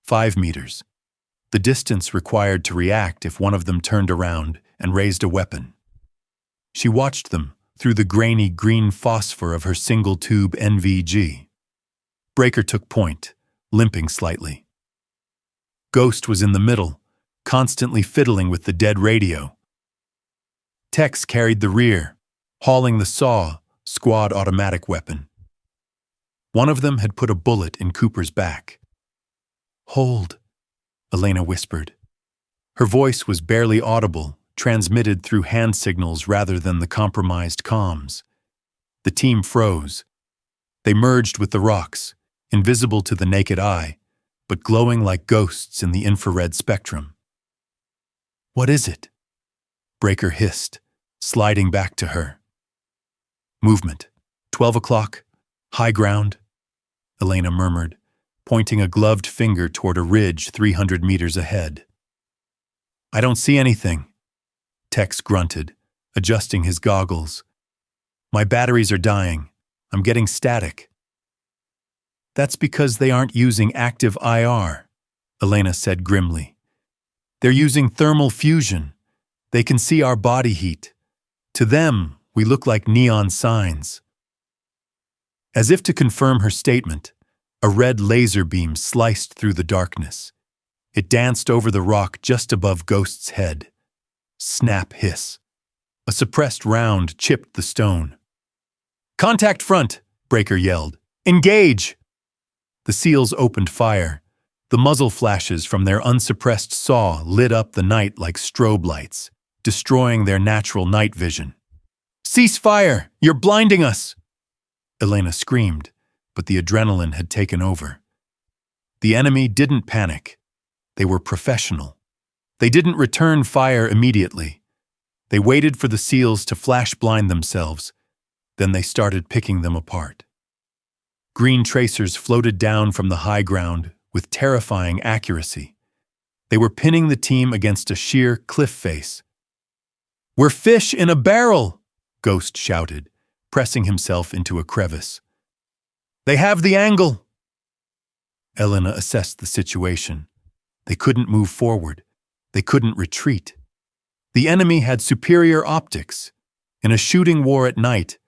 5 meters. The distance required to react if one of them turned around and raised a weapon. She watched them through the grainy green phosphor of her single-tube NVG. Breaker took point, limping slightly. Ghost was in the middle, constantly fiddling with the dead radio. Tex carried the rear, hauling the SAW squad automatic weapon. One of them had put a bullet in Cooper's back. Hold, Elena whispered. Her voice was barely audible, transmitted through hand signals rather than the compromised comms. The team froze. They merged with the rocks, invisible to the naked eye, but glowing like ghosts in the infrared spectrum. What is it? Breaker hissed, sliding back to her. Movement. 12 o'clock. High ground, Elena murmured, pointing a gloved finger toward a ridge 300 meters ahead. I don't see anything, Tex grunted, adjusting his goggles. My batteries are dying. I'm getting static. That's because they aren't using active IR, Elena said grimly. They're using thermal fusion. They can see our body heat. To them, we look like neon signs. As if to confirm her statement, a red laser beam sliced through the darkness. It danced over the rock just above Ghost's head. Snap hiss. A suppressed round chipped the stone. "Contact front!" Breaker yelled. "Engage!" The SEALs opened fire. The muzzle flashes from their unsuppressed saw lit up the night like strobe lights, destroying their natural night vision. "Cease fire! You're blinding us!" Elena screamed, but the adrenaline had taken over. The enemy didn't panic. They were professional. They didn't return fire immediately. They waited for the SEALs to flash blind themselves. Then they started picking them apart. Green tracers floated down from the high ground with terrifying accuracy. They were pinning the team against a sheer cliff face. "We're fish in a barrel!" Ghost shouted, pressing himself into a crevice. "They have the angle!" Elena assessed the situation. They couldn't move forward. They couldn't retreat. The enemy had superior optics. In a shooting war at night,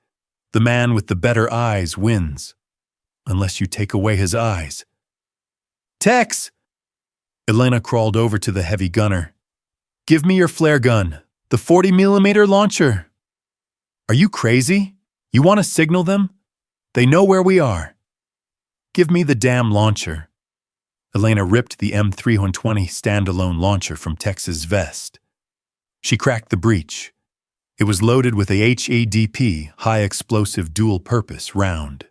the man with the better eyes wins. Unless you take away his eyes. "Tex!" Elena crawled over to the heavy gunner. "Give me your flare gun, the 40mm launcher." "Are you crazy? You want to signal them? They know where we are." "Give me the damn launcher." Elena ripped the M320 standalone launcher from Tex's vest. She cracked the breech. It was loaded with a HEDP, high-explosive dual-purpose, round.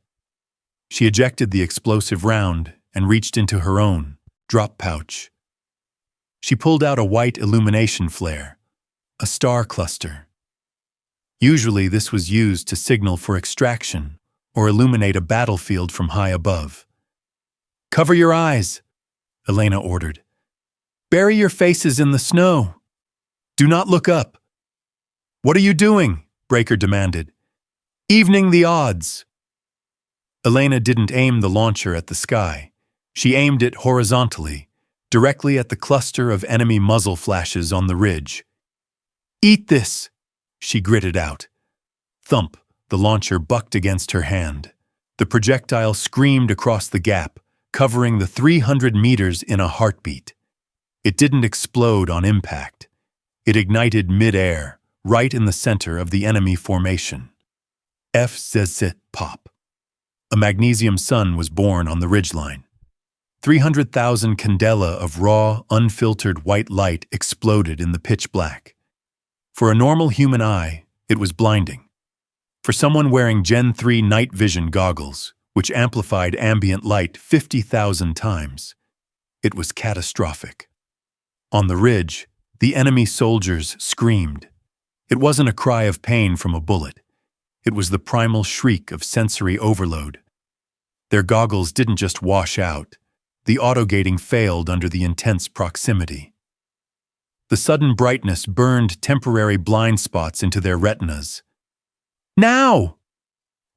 She ejected the explosive round and reached into her own drop pouch. She pulled out a white illumination flare, a star cluster. Usually this was used to signal for extraction or illuminate a battlefield from high above. "Cover your eyes," Elena ordered. "Bury your faces in the snow. Do not look up." "What are you doing?" Breaker demanded. "Evening the odds." Elena didn't aim the launcher at the sky. She aimed it horizontally, directly at the cluster of enemy muzzle flashes on the ridge. "Eat this," she gritted out. Thump, the launcher bucked against her hand. The projectile screamed across the gap, covering the 300 meters in a heartbeat. It didn't explode on impact. It ignited mid-air, right in the center of the enemy formation. FZZ pop. A magnesium sun was born on the ridgeline. 300,000 candela of raw, unfiltered white light exploded in the pitch black. For a normal human eye, it was blinding. For someone wearing Gen 3 night vision goggles, which amplified ambient light 50,000 times, it was catastrophic. On the ridge, the enemy soldiers screamed. It wasn't a cry of pain from a bullet. It was the primal shriek of sensory overload. Their goggles didn't just wash out. The autogating failed under the intense proximity. The sudden brightness burned temporary blind spots into their retinas. "Now!"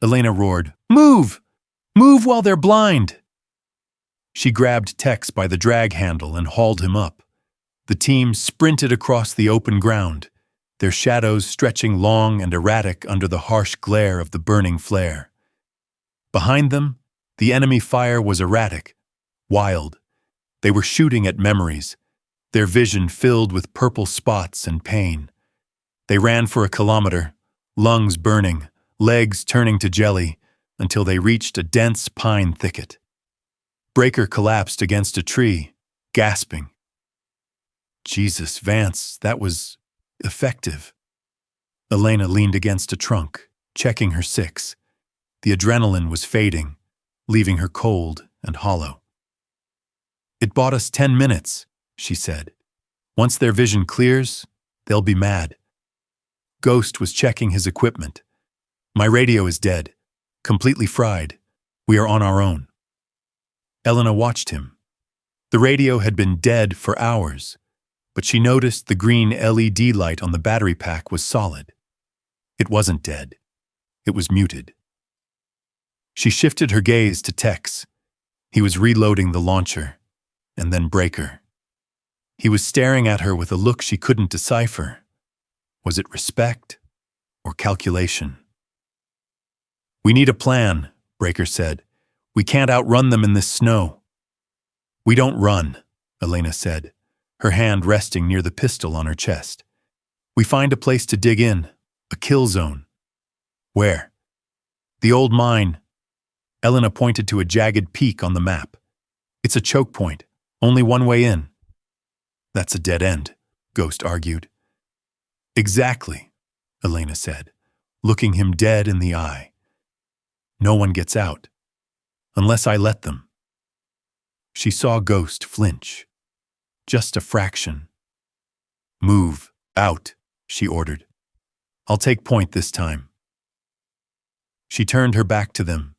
Elena roared. "Move! Move while they're blind!" She grabbed Tex by the drag handle and hauled him up. The team sprinted across the open ground, their shadows stretching long and erratic under the harsh glare of the burning flare. Behind them, the enemy fire was erratic, wild. They were shooting at memories, their vision filled with purple spots and pain. They ran for a kilometer, lungs burning, legs turning to jelly, until they reached a dense pine thicket. Breaker collapsed against a tree, gasping. "Jesus, Vance, that was effective." Elena leaned against a trunk, checking her 6. The adrenaline was fading, leaving her cold and hollow. "It bought us 10 minutes, she said. "Once their vision clears, they'll be mad." Ghost was checking his equipment. "My radio is dead, completely fried. We are on our own." Elena watched him. The radio had been dead for hours, but she noticed the green LED light on the battery pack was solid. It wasn't dead. It was muted. She shifted her gaze to Tex. He was reloading the launcher, and then Breaker. He was staring at her with a look she couldn't decipher. Was it respect or calculation? "We need a plan," Breaker said. "We can't outrun them in this snow." "We don't run," Elena said, her hand resting near the pistol on her chest. We find a place to dig in, a kill zone. Where? The old mine. Elena pointed to a jagged peak on the map. It's a choke point, only one way in. That's a dead end, Ghost argued. Exactly, Elena said, looking him dead in the eye. No one gets out, unless I let them. She saw Ghost flinch. Just a fraction. Move, out, she ordered. I'll take point this time. She turned her back to them.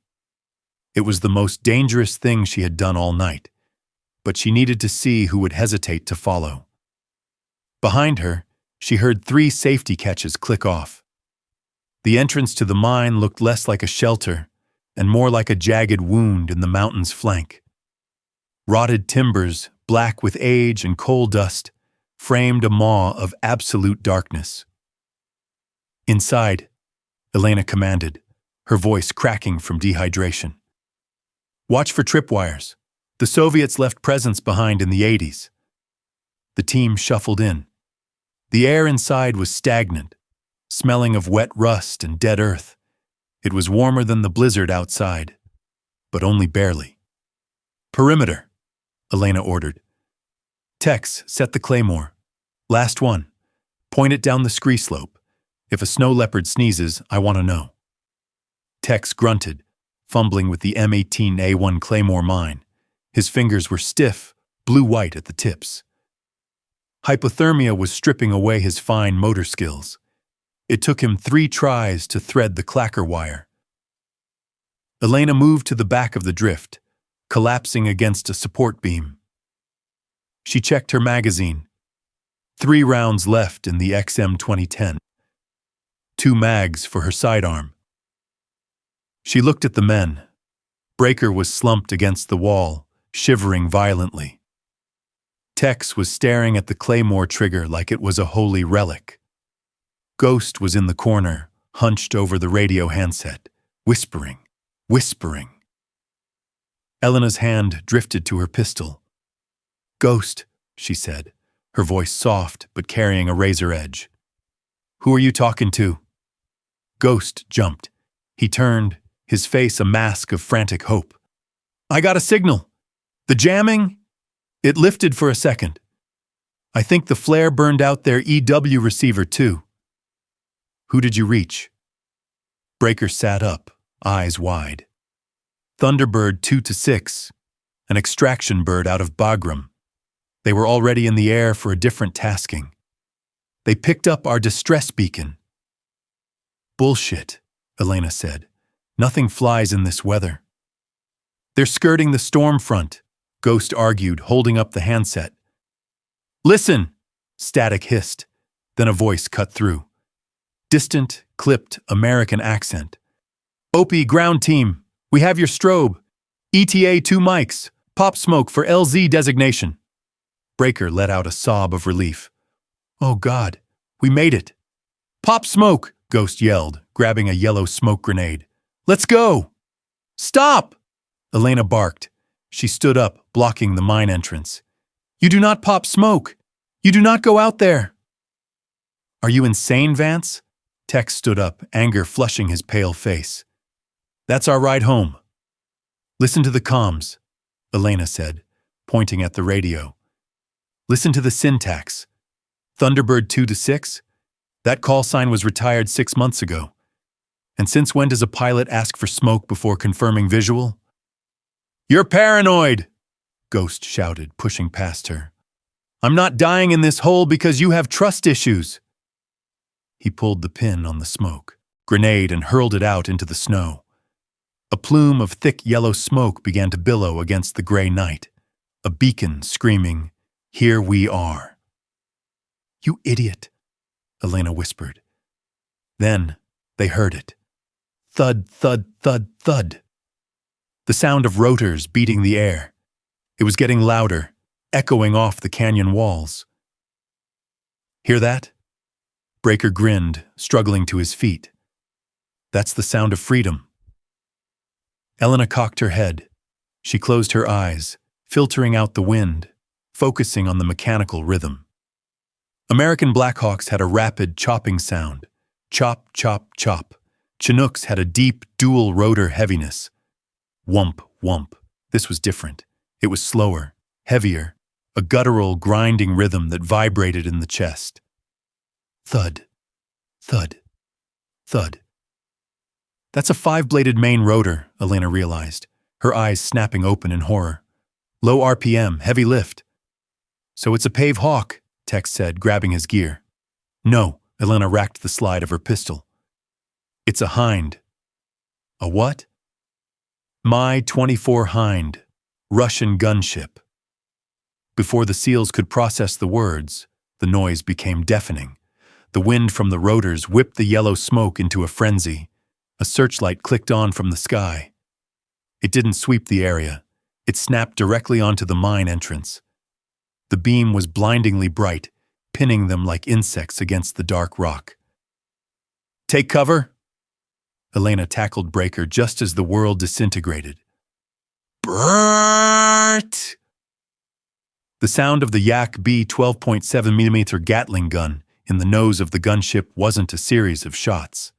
It was the most dangerous thing she had done all night, but she needed to see who would hesitate to follow. Behind her, she heard 3 safety catches click off. The entrance to the mine looked less like a shelter and more like a jagged wound in the mountain's flank. Rotted timbers, black with age and coal dust, framed a maw of absolute darkness. Inside, Elena commanded, her voice cracking from dehydration. Watch for tripwires. The Soviets left presents behind in the 80s. The team shuffled in. The air inside was stagnant, smelling of wet rust and dead earth. It was warmer than the blizzard outside, but only barely. Perimeter, Elena ordered. Tex, set the claymore. Last one. Point it down the scree slope. If a snow leopard sneezes, I want to know. Tex grunted, fumbling with the M18A1 claymore mine. His fingers were stiff, blue-white at the tips. Hypothermia was stripping away his fine motor skills. It took him 3 tries to thread the clacker wire. Elena moved to the back of the drift, collapsing against a support beam. She checked her magazine. 3 rounds left in the XM 2010. 2 mags for her sidearm. She looked at the men. Breaker was slumped against the wall, shivering violently. Tex was staring at the claymore trigger like it was a holy relic. Ghost was in the corner, hunched over the radio handset, whispering. Elena's hand drifted to her pistol. Ghost, she said, her voice soft but carrying a razor edge. Who are you talking to? Ghost jumped. He turned, his face a mask of frantic hope. I got a signal. The jamming? It lifted for a second. I think the flare burned out their EW receiver too. Who did you reach? Breaker sat up, eyes wide. Thunderbird 2-6, an extraction bird out of Bagram. They were already in the air for a different tasking. They picked up our distress beacon. Bullshit, Elena said. Nothing flies in this weather. They're skirting the storm front, Ghost argued, holding up the handset. Listen, Static hissed. Then a voice cut through. Distant, clipped American accent. Opie, ground team, we have your strobe. ETA 2 mics, pop smoke for LZ designation. Breaker let out a sob of relief. Oh God, we made it. Pop smoke, Ghost yelled, grabbing a yellow smoke grenade. Let's go! Stop! Elena barked. She stood up, blocking the mine entrance. You do not pop smoke. You do not go out there. Are you insane, Vance? Tex stood up, anger flushing his pale face. That's our ride home. Listen to the comms, Elena said, pointing at the radio. Listen to the syntax. Thunderbird 2-6? That call sign was retired 6 months ago. And since when does a pilot ask for smoke before confirming visual? You're paranoid, Ghost shouted, pushing past her. I'm not dying in this hole because you have trust issues. He pulled the pin on the smoke, grenade, and hurled it out into the snow. A plume of thick yellow smoke began to billow against the gray night, a beacon screaming, "Here we are." You idiot, Elena whispered. Then they heard it. Thud, thud, thud, thud. The sound of rotors beating the air. It was getting louder, echoing off the canyon walls. Hear that? Breaker grinned, struggling to his feet. That's the sound of freedom. Elena cocked her head. She closed her eyes, filtering out the wind, focusing on the mechanical rhythm. American Blackhawks had a rapid chopping sound. Chop, chop, chop. Chinooks had a deep, dual-rotor heaviness. Whump, whump. This was different. It was slower, heavier, a guttural, grinding rhythm that vibrated in the chest. Thud, thud, thud. That's a 5-bladed main rotor, Elena realized, her eyes snapping open in horror. Low RPM, heavy lift. So it's a Pave Hawk, Tex said, grabbing his gear. No, Elena racked the slide of her pistol. It's a Hind. A what? Mi-24 Hind, Russian gunship. Before the SEALs could process the words, the noise became deafening. The wind from the rotors whipped the yellow smoke into a frenzy. A searchlight clicked on from the sky. It didn't sweep the area. It snapped directly onto the mine entrance. The beam was blindingly bright, pinning them like insects against the dark rock. Take cover! Elena tackled Breaker just as the world disintegrated. Bert! The sound of the Yak B 12.7mm Gatling gun in the nose of the gunship wasn't a series of shots.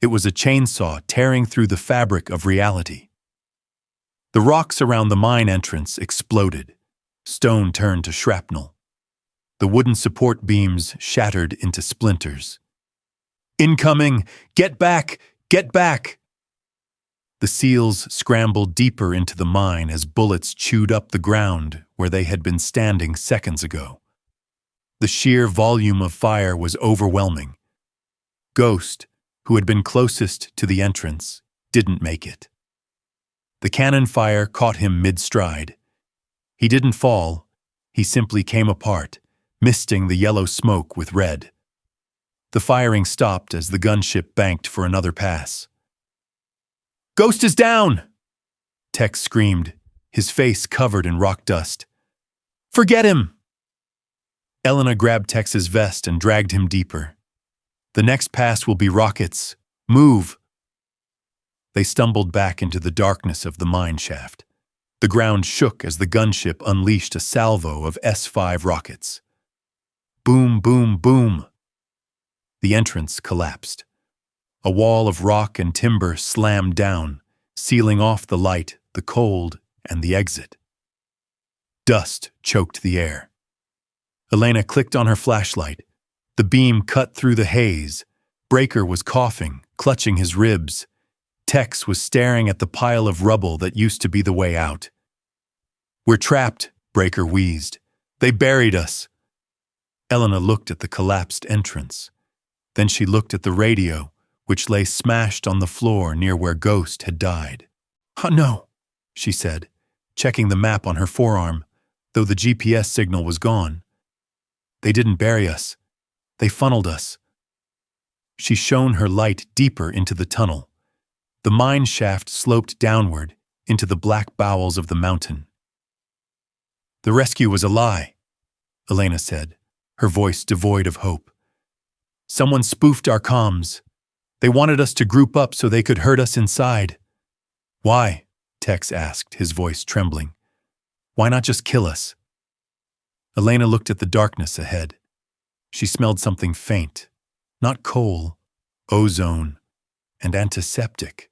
It was a chainsaw tearing through the fabric of reality. The rocks around the mine entrance exploded. Stone turned to shrapnel. The wooden support beams shattered into splinters. Incoming! Get back! Get back! The SEALs scrambled deeper into the mine as bullets chewed up the ground where they had been standing seconds ago. The sheer volume of fire was overwhelming. Ghost, who had been closest to the entrance, didn't make it. The cannon fire caught him mid-stride. He didn't fall, he simply came apart, misting the yellow smoke with red. The firing stopped as the gunship banked for another pass. Ghost is down! Tex screamed, his face covered in rock dust. Forget him! Elena grabbed Tex's vest and dragged him deeper. The next pass will be rockets. Move! They stumbled back into the darkness of the mine shaft. The ground shook as the gunship unleashed a salvo of S-5 rockets. Boom, boom, boom! The entrance collapsed. A wall of rock and timber slammed down, sealing off the light, the cold, and the exit. Dust choked the air. Elena clicked on her flashlight. The beam cut through the haze. Breaker was coughing, clutching his ribs. Tex was staring at the pile of rubble that used to be the way out. We're trapped, Breaker wheezed. They buried us. Elena looked at the collapsed entrance. Then she looked at the radio, which lay smashed on the floor near where Ghost had died. Oh no, she said, checking the map on her forearm, though the GPS signal was gone. They didn't bury us. They funneled us. She shone her light deeper into the tunnel. The mine shaft sloped downward into the black bowels of the mountain. The rescue was a lie, Elena said, her voice devoid of hope. Someone spoofed our comms. They wanted us to group up so they could hurt us inside. Why? Tex asked, his voice trembling. Why not just kill us? Elena looked at the darkness ahead. She smelled something faint, not coal, ozone, and antiseptic.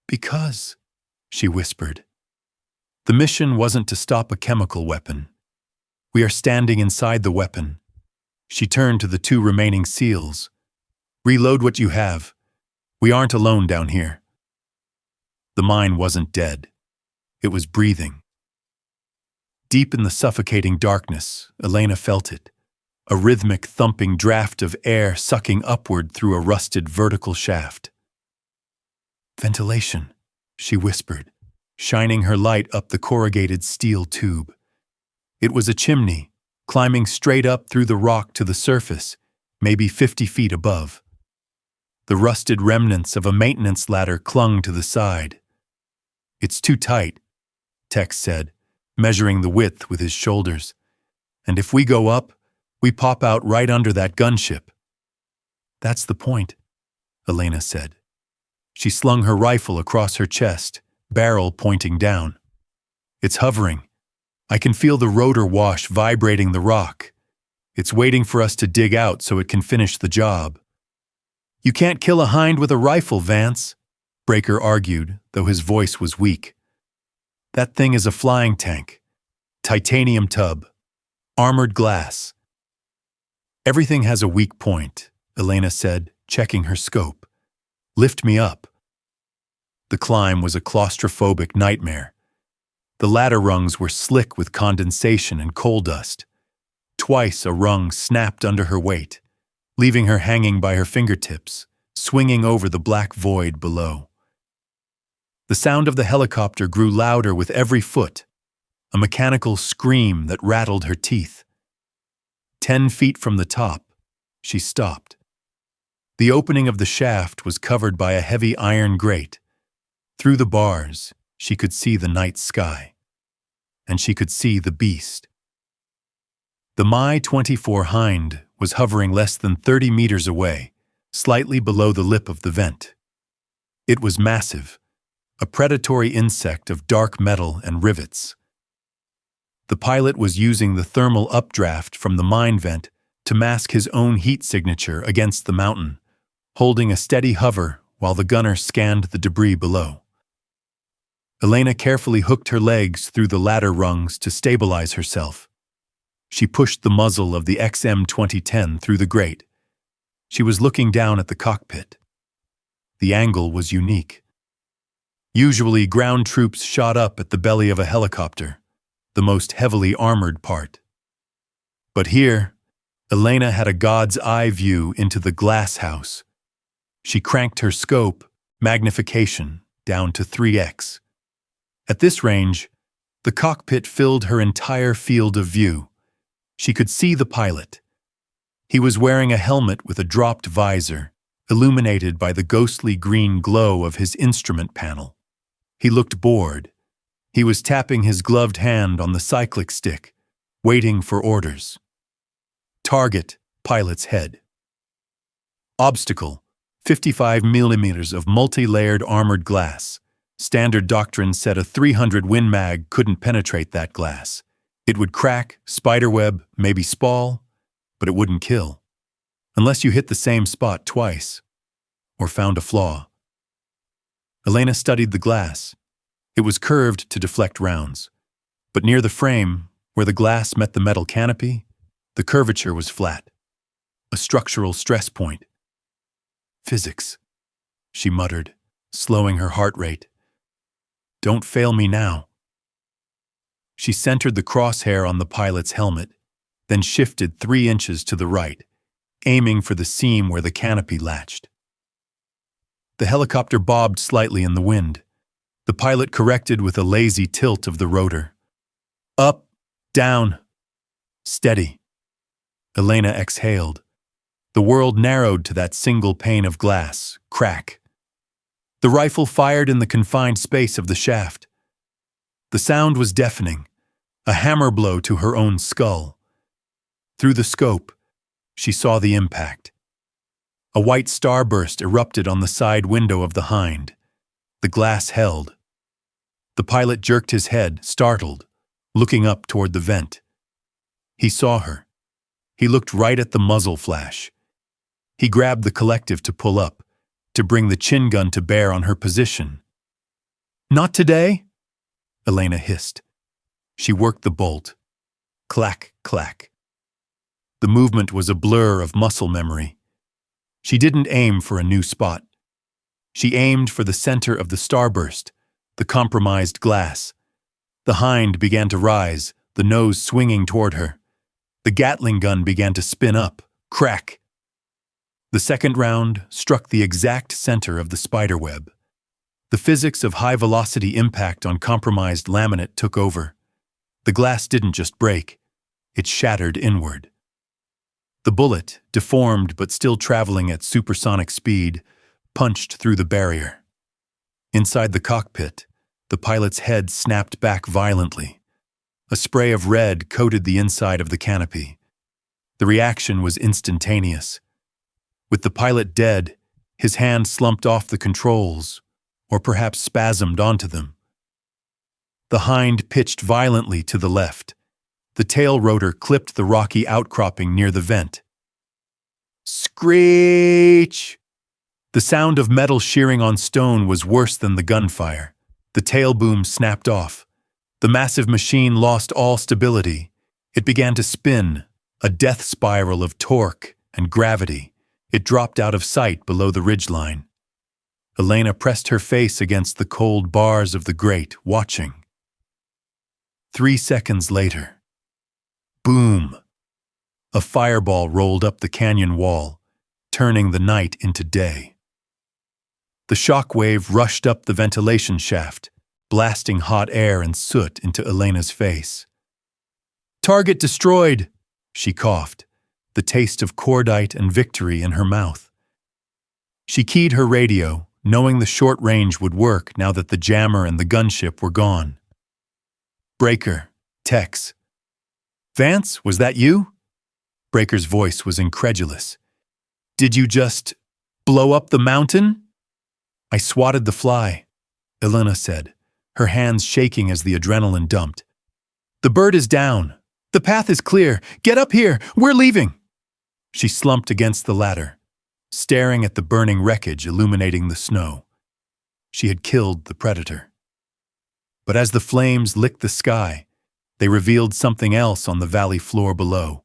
Because, she whispered. The mission wasn't to stop a chemical weapon. We are standing inside the weapon. She turned to the 2 remaining SEALs. Reload what you have. We aren't alone down here. The mine wasn't dead. It was breathing. Deep in the suffocating darkness, Elena felt it. A rhythmic thumping draft of air sucking upward through a rusted vertical shaft. Ventilation, she whispered, shining her light up the corrugated steel tube. It was a chimney, climbing straight up through the rock to the surface, maybe 50 feet above. The rusted remnants of a maintenance ladder clung to the side. It's too tight, Tex said, measuring the width with his shoulders. And if we go up, we pop out right under that gunship. That's the point, Elena said. She slung her rifle across her chest, barrel pointing down. It's hovering. I can feel the rotor wash vibrating the rock. It's waiting for us to dig out so it can finish the job. You can't kill a hind with a rifle, Vance, Breaker argued, though his voice was weak. That thing is a flying tank. Titanium tub. Armored glass. Everything has a weak point, Elena said, checking her scope. Lift me up. The climb was a claustrophobic nightmare. The ladder rungs were slick with condensation and coal dust. Twice a rung snapped under her weight, leaving her hanging by her fingertips, swinging over the black void below. The sound of the helicopter grew louder with every foot, a mechanical scream that rattled her teeth. 10 feet from the top, she stopped. The opening of the shaft was covered by a heavy iron grate. Through the bars, she could see the night sky. And she could see the beast. The Mi-24 Hind was hovering less than 30 meters away, slightly below the lip of the vent. It was massive, a predatory insect of dark metal and rivets. The pilot was using the thermal updraft from the mine vent to mask his own heat signature against the mountain, holding a steady hover while the gunner scanned the debris below. Elena carefully hooked her legs through the ladder rungs to stabilize herself. She pushed the muzzle of the XM-2010 through the grate. She was looking down at the cockpit. The angle was unique. Usually, ground troops shot up at the belly of a helicopter, the most heavily armored part. But here, Elena had a god's eye view into the glass house. She cranked her scope, magnification, down to 3x. At this range, the cockpit filled her entire field of view. She could see the pilot. He was wearing a helmet with a dropped visor, illuminated by the ghostly green glow of his instrument panel. He looked bored. He was tapping his gloved hand on the cyclic stick, waiting for orders. Target, pilot's head. Obstacle, 55 millimeters of multi-layered armored glass. Standard doctrine said a 300 Win Mag couldn't penetrate that glass. It would crack, spiderweb, maybe spall, but it wouldn't kill. Unless you hit the same spot twice, or found a flaw. Elena studied the glass. It was curved to deflect rounds, but near the frame, where the glass met the metal canopy, the curvature was flat. A structural stress point. Physics, she muttered, slowing her heart rate. Don't fail me now. She centered the crosshair on the pilot's helmet, then shifted 3 inches to the right, aiming for the seam where the canopy latched. The helicopter bobbed slightly in the wind. The pilot corrected with a lazy tilt of the rotor. Up, down, steady. Elena exhaled. The world narrowed to that single pane of glass, crack. The rifle fired in the confined space of the shaft. The sound was deafening, a hammer blow to her own skull. Through the scope, she saw the impact. A white starburst erupted on the side window of the Hind. The glass held. The pilot jerked his head, startled, looking up toward the vent. He saw her. He looked right at the muzzle flash. He grabbed the collective to pull up, to bring the chin gun to bear on her position. Not today, Elena hissed. She worked the bolt. Clack, clack. The movement was a blur of muscle memory. She didn't aim for a new spot. She aimed for the center of the starburst, the compromised glass. The Hind began to rise, the nose swinging toward her. The Gatling gun began to spin up, crack. The second round struck the exact center of the spiderweb. The physics of high-velocity impact on compromised laminate took over. The glass didn't just break, it shattered inward. The bullet, deformed but still traveling at supersonic speed, punched through the barrier. Inside the cockpit, the pilot's head snapped back violently. A spray of red coated the inside of the canopy. The reaction was instantaneous. With the pilot dead, his hand slumped off the controls, or perhaps spasmed onto them. The hind pitched violently to the left. The tail rotor clipped the rocky outcropping near the vent. Screech! The sound of metal shearing on stone was worse than the gunfire. The tail boom snapped off. The massive machine lost all stability. It began to spin, a death spiral of torque and gravity. It dropped out of sight below the ridgeline. Elena pressed her face against the cold bars of the grate, watching. 3 seconds later. Boom! A fireball rolled up the canyon wall, turning the night into day. The shock wave rushed up the ventilation shaft, blasting hot air and soot into Elena's face. "Target destroyed," she coughed, the taste of cordite and victory in her mouth. She keyed her radio, knowing the short range would work now that the jammer and the gunship were gone. "Breaker, Tex." "Vance, was that you?" Breaker's voice was incredulous. "Did you just blow up the mountain?" "I swatted the fly," Elena said, her hands shaking as the adrenaline dumped. "The bird is down. The path is clear. Get up here. We're leaving." She slumped against the ladder, staring at the burning wreckage illuminating the snow. She had killed the predator. But as the flames licked the sky, they revealed something else on the valley floor below.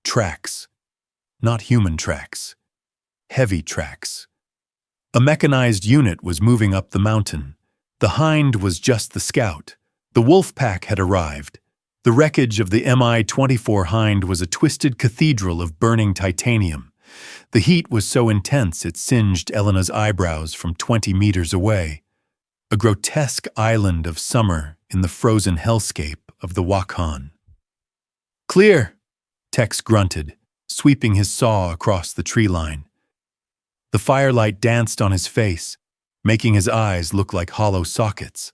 Tracks. Not human tracks. Heavy tracks. A mechanized unit was moving up the mountain. The hind was just the scout. The wolf pack had arrived. The wreckage of the Mi-24 hind was a twisted cathedral of burning titanium. The heat was so intense it singed Elena's eyebrows from 20 meters away. A grotesque island of summer in the frozen hellscape of the Wakhan. "Clear," Tex grunted, sweeping his saw across the tree line. The firelight danced on his face, making his eyes look like hollow sockets.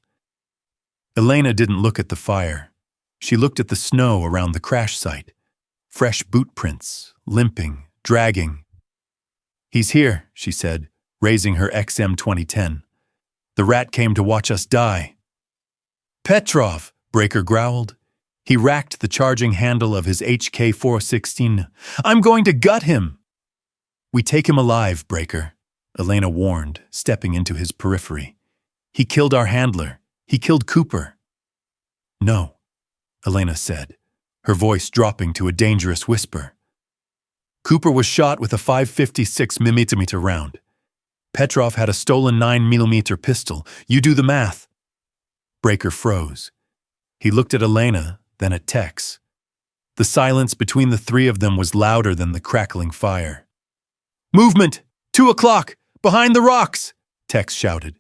Elena didn't look at the fire. She looked at the snow around the crash site. Fresh boot prints, limping, dragging. "He's here," she said, raising her XM 2010. "The rat came to watch us die." "Petrov," Breaker growled. He racked the charging handle of his HK-416. "I'm going to gut him." "We take him alive, Breaker," Elena warned, stepping into his periphery. "He killed our handler. He killed Cooper." "No," Elena said, her voice dropping to a dangerous whisper. "Cooper was shot with a 5.56mm round. Petrov had a stolen 9mm pistol. You do the math." Breaker froze. He looked at Elena, then at Tex. The silence between the three of them was louder than the crackling fire. "Movement! 2 o'clock! Behind the rocks!" Tex shouted.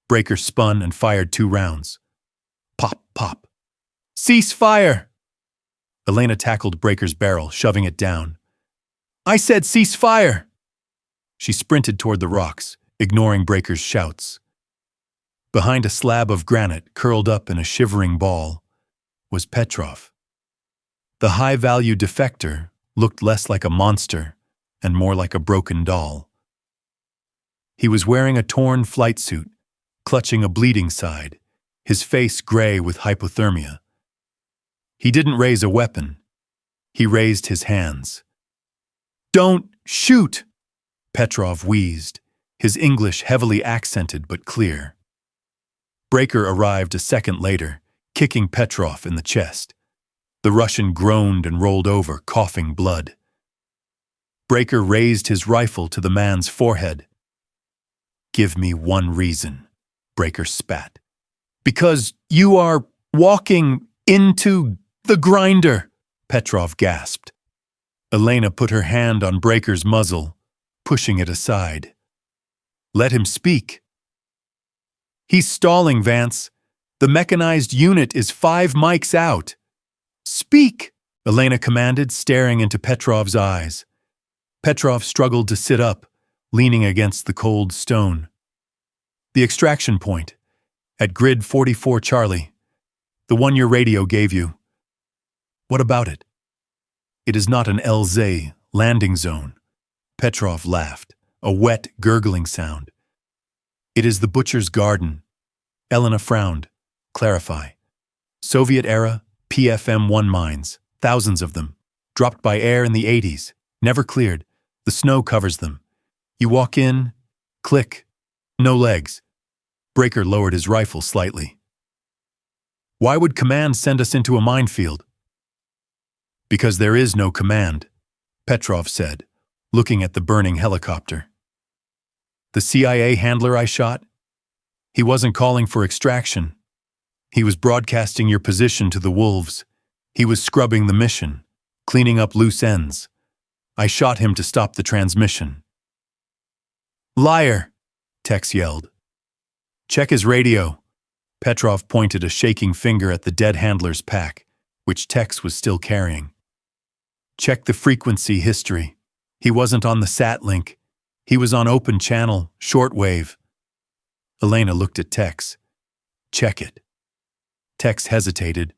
Breaker spun and fired 2 rounds. Pop, pop. "Cease fire!" Elena tackled Breaker's barrel, shoving it down. "I said cease fire!" She sprinted toward the rocks, ignoring Breaker's shouts. Behind a slab of granite, curled up in a shivering ball, was Petrov. The high-value defector looked less like a monster and more like a broken doll. He was wearing a torn flight suit, clutching a bleeding side, his face gray with hypothermia. He didn't raise a weapon. He raised his hands. "Don't shoot!" Petrov wheezed, his English heavily accented but clear. Breaker arrived a second later, kicking Petrov in the chest. The Russian groaned and rolled over, coughing blood. Breaker raised his rifle to the man's forehead. "Give me one reason," Breaker spat. "Because you are walking into the grinder," Petrov gasped. Elena put her hand on Breaker's muzzle, pushing it aside. "Let him speak." "He's stalling, Vance. The mechanized unit is 5 mics out." "Speak," Elena commanded, staring into Petrov's eyes. Petrov struggled to sit up, leaning against the cold stone. "The extraction point, at grid 44 Charlie. The one your radio gave you." "What about it?" "It is not an LZ landing zone." Petrov laughed, a wet, gurgling sound. "It is the butcher's garden." Elena frowned. clarify. Soviet-era PFM-1 mines, thousands of them, dropped by air in the 80s, never cleared. The snow covers them. You walk in, click, no legs. Breaker lowered his rifle slightly. Why would command send us into a minefield? Because there is no command, Petrov said, looking at the burning helicopter. The CIA handler I shot? He wasn't calling for extraction. He was broadcasting your position to the wolves. He was scrubbing the mission, cleaning up loose ends. I shot him to stop the transmission. Liar, Tex yelled. Check his radio. Petrov pointed a shaking finger at the dead handler's pack, which Tex was still carrying. Check the frequency history. He wasn't on the sat link. He was on open channel, shortwave. Elena looked at Tex. Check it. Tex hesitated,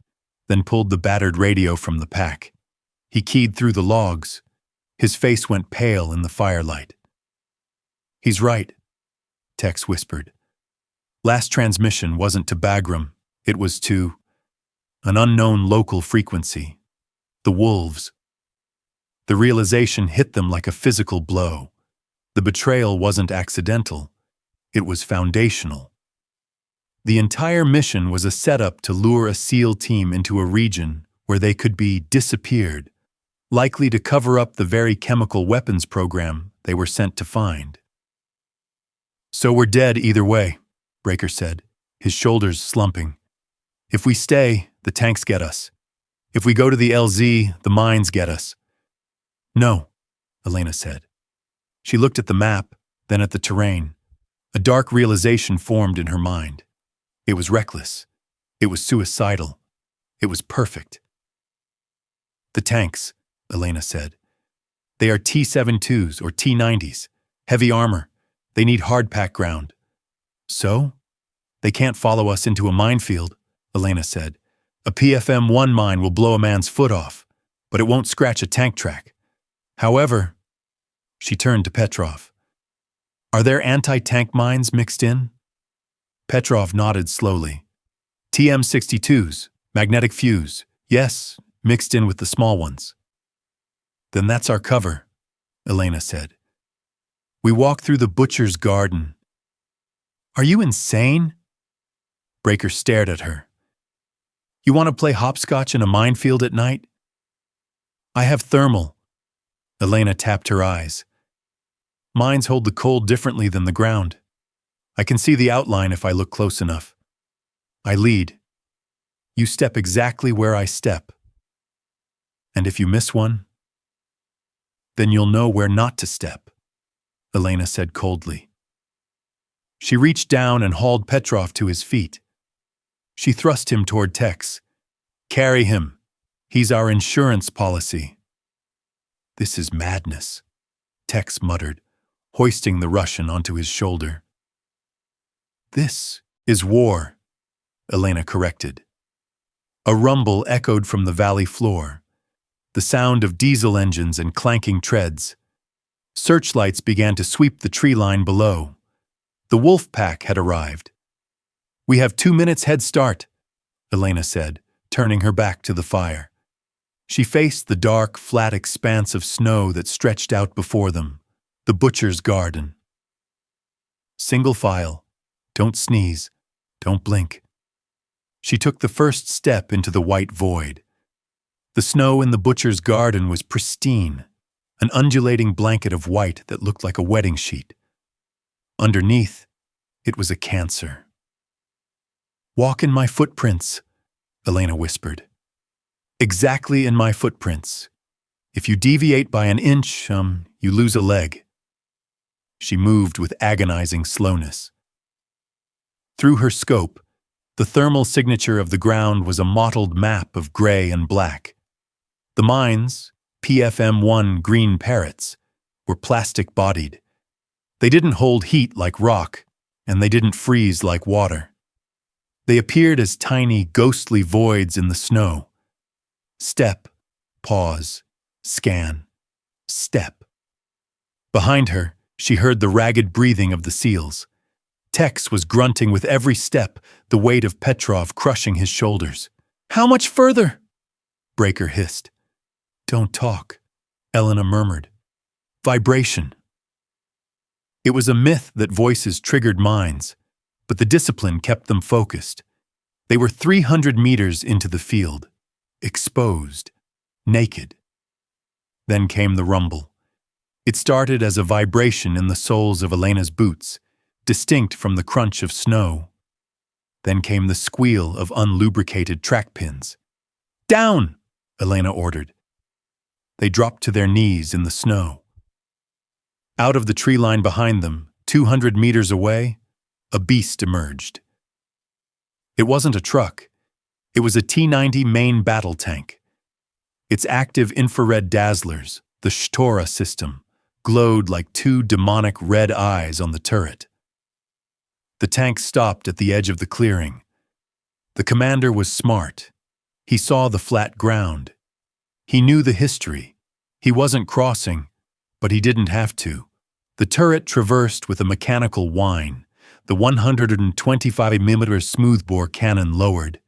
then pulled the battered radio from the pack. He keyed through the logs. His face went pale in the firelight. He's right, Tex whispered. Last transmission wasn't to Bagram. It was to an unknown local frequency. The wolves. The realization hit them like a physical blow. The betrayal wasn't accidental. It was foundational. The entire mission was a setup to lure a SEAL team into a region where they could be disappeared, likely to cover up the very chemical weapons program they were sent to find. So we're dead either way, Breaker said, his shoulders slumping. If we stay, the tanks get us. If we go to the LZ, the mines get us. No, Elena said. She looked at the map, then at the terrain. A dark realization formed in her mind. It was reckless. It was suicidal. It was perfect. The tanks, Elena said. They are T-72s or T-90s, heavy armor. They need hard-packed ground. So? They can't follow us into a minefield, Elena said. A PFM-1 mine will blow a man's foot off, but it won't scratch a tank track. However, she turned to Petrov. Are there anti-tank mines mixed in? Petrov nodded slowly. TM-62s, magnetic fuse, yes, mixed in with the small ones. Then that's our cover, Elena said. We walk through the butcher's garden. Are you insane? Breaker stared at her. You want to play hopscotch in a minefield at night? I have thermal. Elena tapped her eyes. Mines hold the cold differently than the ground. I can see the outline if I look close enough. I lead. You step exactly where I step. And if you miss one, then you'll know where not to step, Elena said coldly. She reached down and hauled Petrov to his feet. She thrust him toward Tex. Carry him. He's our insurance policy. This is madness, Tex muttered, hoisting the Russian onto his shoulder. This is war, Elena corrected. A rumble echoed from the valley floor, the sound of diesel engines and clanking treads. Searchlights began to sweep the tree line below. The wolf pack had arrived. We have 2 minutes head start, Elena said, turning her back to the fire. She faced the dark, flat expanse of snow that stretched out before them, the butcher's garden. Single file. Don't sneeze. Don't blink. She took the first step into the white void. The snow in the butcher's garden was pristine, an undulating blanket of white that looked like a wedding sheet. Underneath, it was a cancer. Walk in my footprints, Elena whispered. Exactly in my footprints. If you deviate by an inch, you lose a leg. She moved with agonizing slowness. Through her scope, the thermal signature of the ground was a mottled map of gray and black. The mines, PFM-1 green parrots, were plastic-bodied. They didn't hold heat like rock, and they didn't freeze like water. They appeared as tiny, ghostly voids in the snow. Step, pause, scan, step. Behind her, she heard the ragged breathing of the SEALs. Tex was grunting with every step, the weight of Petrov crushing his shoulders. "How much further?" Breaker hissed. "Don't talk," Elena murmured. "Vibration." It was a myth that voices triggered minds, but the discipline kept them focused. They were 300 meters into the field, exposed, naked. Then came the rumble. It started as a vibration in the soles of Elena's boots, distinct from the crunch of snow. Then came the squeal of unlubricated track pins. "Down!" Elena ordered. They dropped to their knees in the snow. Out of the tree line behind them, 200 meters away, a beast emerged. It wasn't a truck. It was a T-90 main battle tank. Its active infrared dazzlers, the Shtora system, glowed like two demonic red eyes on the turret. The tank stopped at the edge of the clearing. The commander was smart. He saw the flat ground. He knew the history. He wasn't crossing, but he didn't have to. The turret traversed with a mechanical whine, the 125mm smoothbore cannon lowered,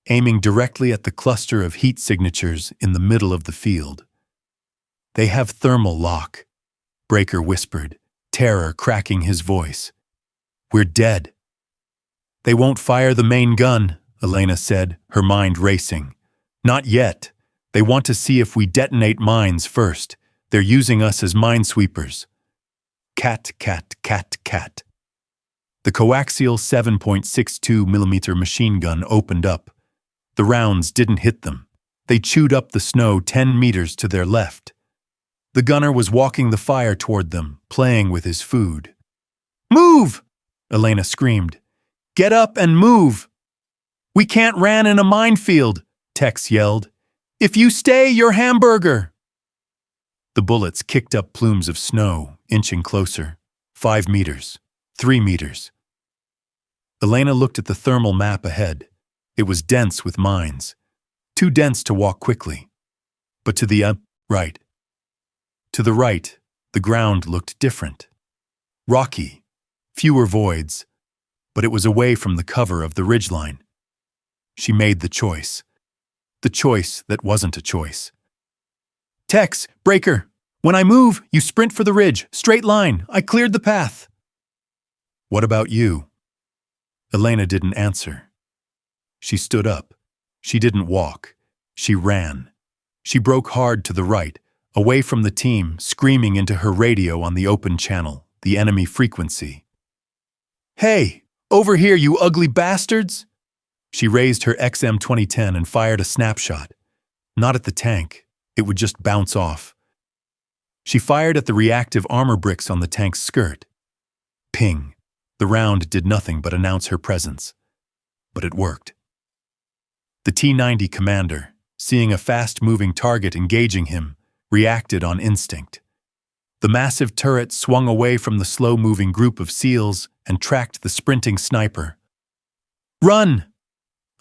aiming directly at the cluster of heat signatures in the middle of the field. "They have thermal lock," Breaker whispered, terror cracking his voice. "We're dead." "They won't fire the main gun," Elena said, her mind racing. "Not yet. They want to see if we detonate mines first. They're using us as minesweepers." Cat, cat, cat, cat. The coaxial 7.62mm machine gun opened up. The rounds didn't hit them. They chewed up the snow 10 meters to their left. The gunner was walking the fire toward them, playing with his food. "Move!" Elena screamed. "Get up and move!" "We can't ran in a minefield," Tex yelled. "If you stay, you're hamburger!" The bullets kicked up plumes of snow, inching closer. 5 meters. 3 meters. Elena looked at the thermal map ahead. It was dense with mines. Too dense to walk quickly. But to the right. To the right, the ground looked different. Rocky. Fewer voids. But it was away from the cover of the ridgeline. She made the choice. The choice that wasn't a choice. "Tex, Breaker, when I move, you sprint for the ridge, straight line. I cleared the path." "What about you?" Elena didn't answer. She stood up. She didn't walk. She ran. She broke hard to the right, away from the team, screaming into her radio on the open channel, the enemy frequency. "Hey, over here, you ugly bastards!" She raised her XM-2010 and fired a snapshot. Not at the tank. It would just bounce off. She fired at the reactive armor bricks on the tank's skirt. Ping. The round did nothing but announce her presence. But it worked. The T-90 commander, seeing a fast-moving target engaging him, reacted on instinct. The massive turret swung away from the slow-moving group of SEALs and tracked the sprinting sniper. "Run!"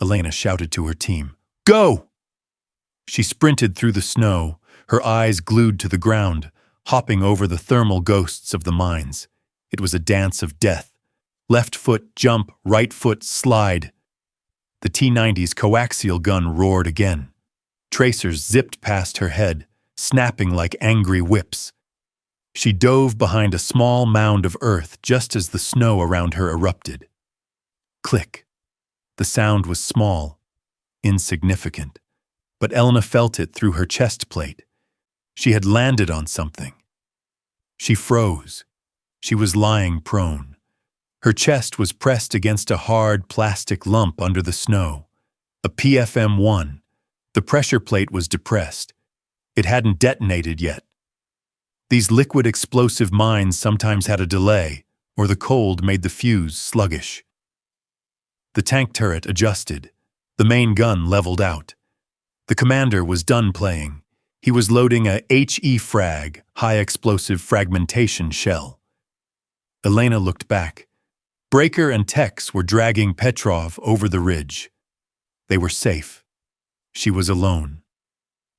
Elena shouted to her team. "Go!" She sprinted through the snow, her eyes glued to the ground, hopping over the thermal ghosts of the mines. It was a dance of death. Left foot jump, right foot slide. The T-90's coaxial gun roared again. Tracers zipped past her head, snapping like angry whips. She dove behind a small mound of earth just as the snow around her erupted. Click. The sound was small, insignificant, but Elena felt it through her chest plate. She had landed on something. She froze. She was lying prone. Her chest was pressed against a hard plastic lump under the snow. A PFM-1. The pressure plate was depressed. It hadn't detonated yet. These liquid explosive mines sometimes had a delay, or the cold made the fuse sluggish. The tank turret adjusted. The main gun leveled out. The commander was done playing. He was loading a HE-frag, high-explosive fragmentation shell. Elena looked back. Breaker and Tex were dragging Petrov over the ridge. They were safe. She was alone.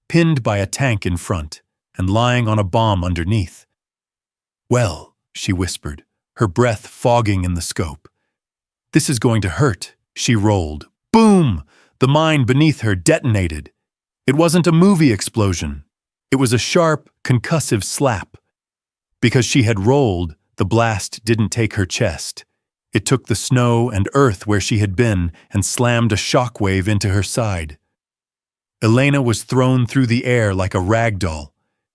Pinned by a tank in front and lying on a bomb underneath. "Well," she whispered, her breath fogging in the scope, This is going to hurt, she rolled. Boom! The mine beneath her detonated. It wasn't a movie explosion. It was a sharp, concussive slap. Because she had rolled, the blast didn't take her chest. It took the snow and earth where she had been and slammed a shockwave into her side. Elena was thrown through the air like a rag doll.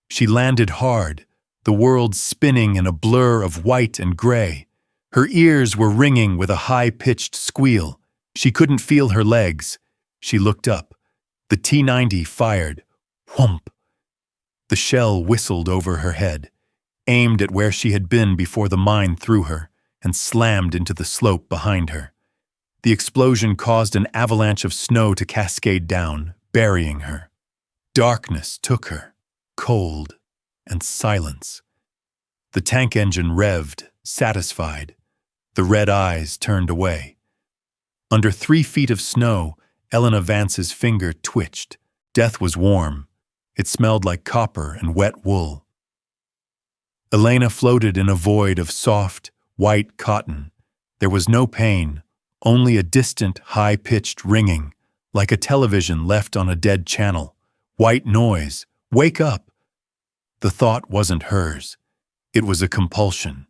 She landed hard, the world spinning in a blur of white and gray. Her ears were ringing with a high-pitched squeal. She couldn't feel her legs. She looked up. The T-90 fired. Whump! The shell whistled over her head, aimed at where she had been before the mine threw her, and slammed into the slope behind her. The explosion caused an avalanche of snow to cascade down, burying her. Darkness took her, cold and silence. The tank engine revved, satisfied. The red eyes turned away. Under 3 feet of snow, Elena Vance's finger twitched. Death was warm. It smelled like copper and wet wool. Elena floated in a void of soft, white cotton. There was no pain, only a distant, high-pitched ringing, like a television left on a dead channel. White noise. Wake up! The thought wasn't hers. It was a compulsion,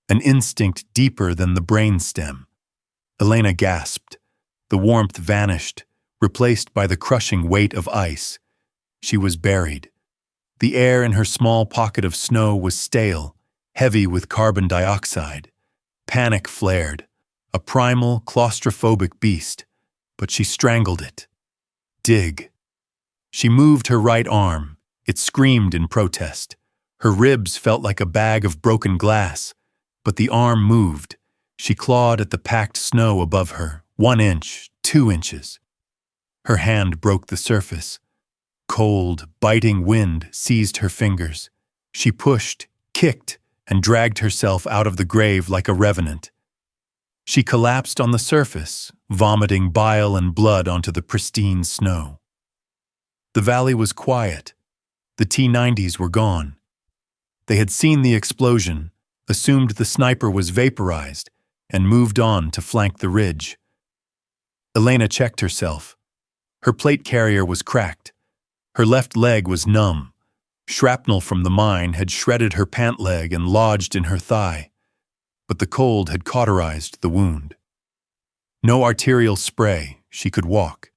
an instinct deeper than the brainstem. Elena gasped. The warmth vanished, replaced by the crushing weight of ice. She was buried. The air in her small pocket of snow was stale, heavy with carbon dioxide. Panic flared, a primal, claustrophobic beast, but she strangled it. Dig. She moved her right arm. It screamed in protest. Her ribs felt like a bag of broken glass, but the arm moved. She clawed at the packed snow above her, 1 inch, 2 inches. Her hand broke the surface. Cold, biting wind seized her fingers. She pushed, kicked, and dragged herself out of the grave like a revenant. She collapsed on the surface, vomiting bile and blood onto the pristine snow. The valley was quiet. The T-90s were gone. They had seen the explosion, assumed the sniper was vaporized, and moved on to flank the ridge. Elena checked herself. Her plate carrier was cracked. Her left leg was numb. Shrapnel from the mine had shredded her pant leg and lodged in her thigh, but the cold had cauterized the wound. No arterial spray, she could walk.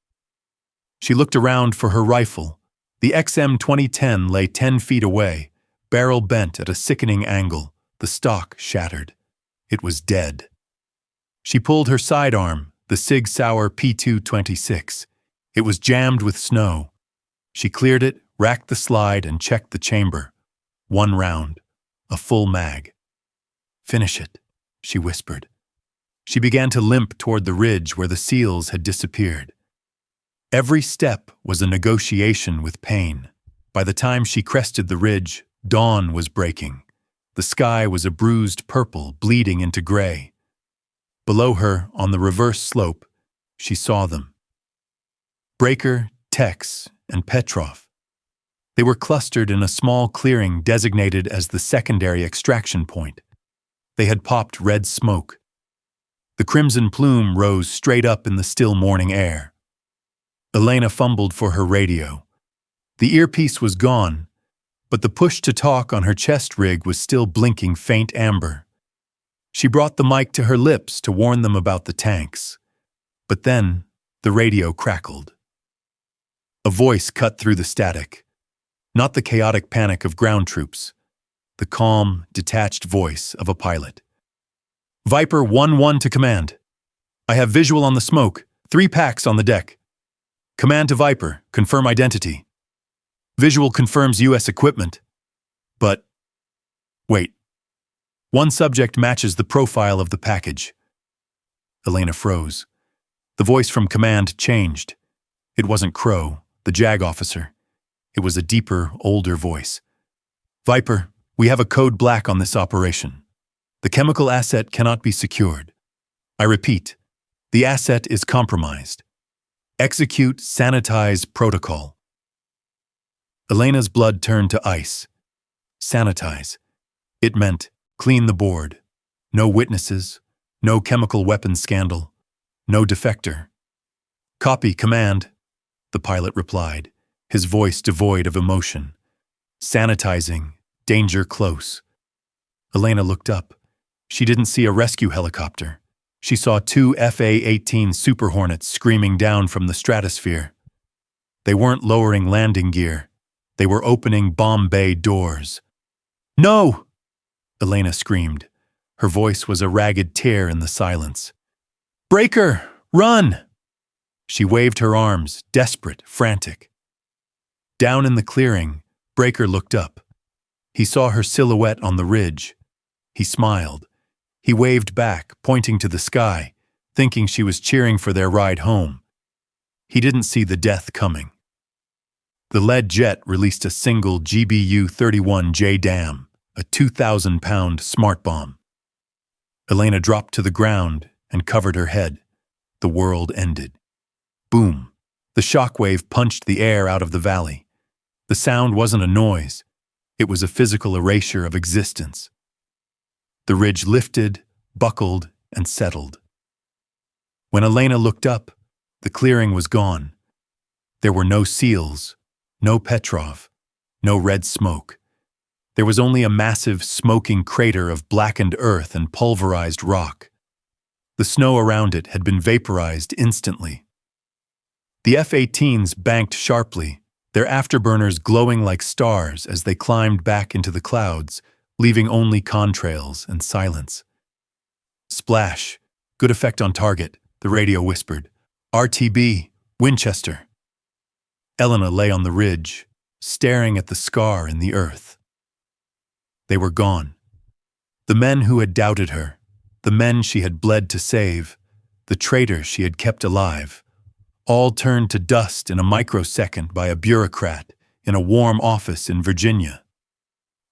She looked around for her rifle. The XM-2010 lay 10 feet away, barrel bent at a sickening angle, the stock shattered. It was dead. She pulled her sidearm, the Sig Sauer P226. It was jammed with snow. She cleared it, racked the slide, and checked the chamber. 1 round, a full mag. Finish it, she whispered. She began to limp toward the ridge where the seals had disappeared. Every step was a negotiation with pain. By the time she crested the ridge, dawn was breaking. The sky was a bruised purple, bleeding into gray. Below her, on the reverse slope, she saw them. Breaker, Tex, and Petrov. They were clustered in a small clearing designated as the secondary extraction point. They had popped red smoke. The crimson plume rose straight up in the still morning air. Elena fumbled for her radio. The earpiece was gone, but the push-to-talk on her chest rig was still blinking faint amber. She brought the mic to her lips to warn them about the tanks. But then, the radio crackled. A voice cut through the static. Not the chaotic panic of ground troops. The calm, detached voice of a pilot. Viper 1-1 to command. I have visual on the smoke. 3 packs on the deck. Command to Viper. Confirm identity. Visual confirms U.S. equipment. But, wait. 1 subject matches the profile of the package. Elena froze. The voice from command changed. It wasn't Crow, the JAG officer. It was a deeper, older voice. Viper, we have a code black on this operation. The chemical asset cannot be secured. I repeat, the asset is compromised. Execute sanitize protocol. Elena's blood turned to ice. Sanitize. It meant clean the board. No witnesses, No chemical weapons scandal. No defector. Copy, command, the pilot replied, his voice devoid of emotion. Sanitizing, danger close. Elena looked up. She didn't see a rescue helicopter. She saw two FA-18 Super Hornets screaming down from the stratosphere. They weren't lowering landing gear. They were opening bomb bay doors. No! Elena screamed. Her voice was a ragged tear in the silence. Breaker! Run! She waved her arms, desperate, frantic. Down in the clearing, Breaker looked up. He saw her silhouette on the ridge. He smiled. He waved back, pointing to the sky, thinking she was cheering for their ride home. He didn't see the death coming. The lead jet released a single GBU-31J dam, a 2,000-pound smart bomb. Elena dropped to the ground and covered her head. The world ended. Boom! The shockwave punched the air out of the valley. The sound wasn't a noise. It was a physical erasure of existence. The ridge lifted, buckled, and settled. When Elena looked up, the clearing was gone. There were no seals, no Petrov, no red smoke. There was only a massive, smoking crater of blackened earth and pulverized rock. The snow around it had been vaporized instantly. The F-18s banked sharply, their afterburners glowing like stars as they climbed back into the clouds, leaving only contrails and silence. Splash. Good effect on target, the radio whispered. RTB, Winchester. Elena lay on the ridge, staring at the scar in the earth. They were gone. The men who had doubted her, the men she had bled to save, the traitor she had kept alive, all turned to dust in a microsecond by a bureaucrat in a warm office in Virginia.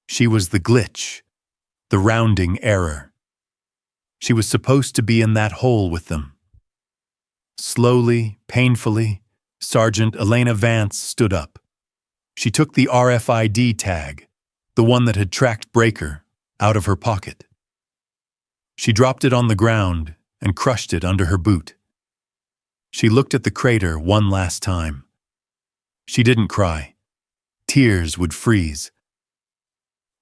She was the glitch, the rounding error. She was supposed to be in that hole with them. Slowly, painfully, Sergeant Elena Vance stood up. She took the RFID tag, the one that had tracked Breaker, out of her pocket. She dropped it on the ground and crushed it under her boot. She looked at the crater one last time. She didn't cry. Tears would freeze.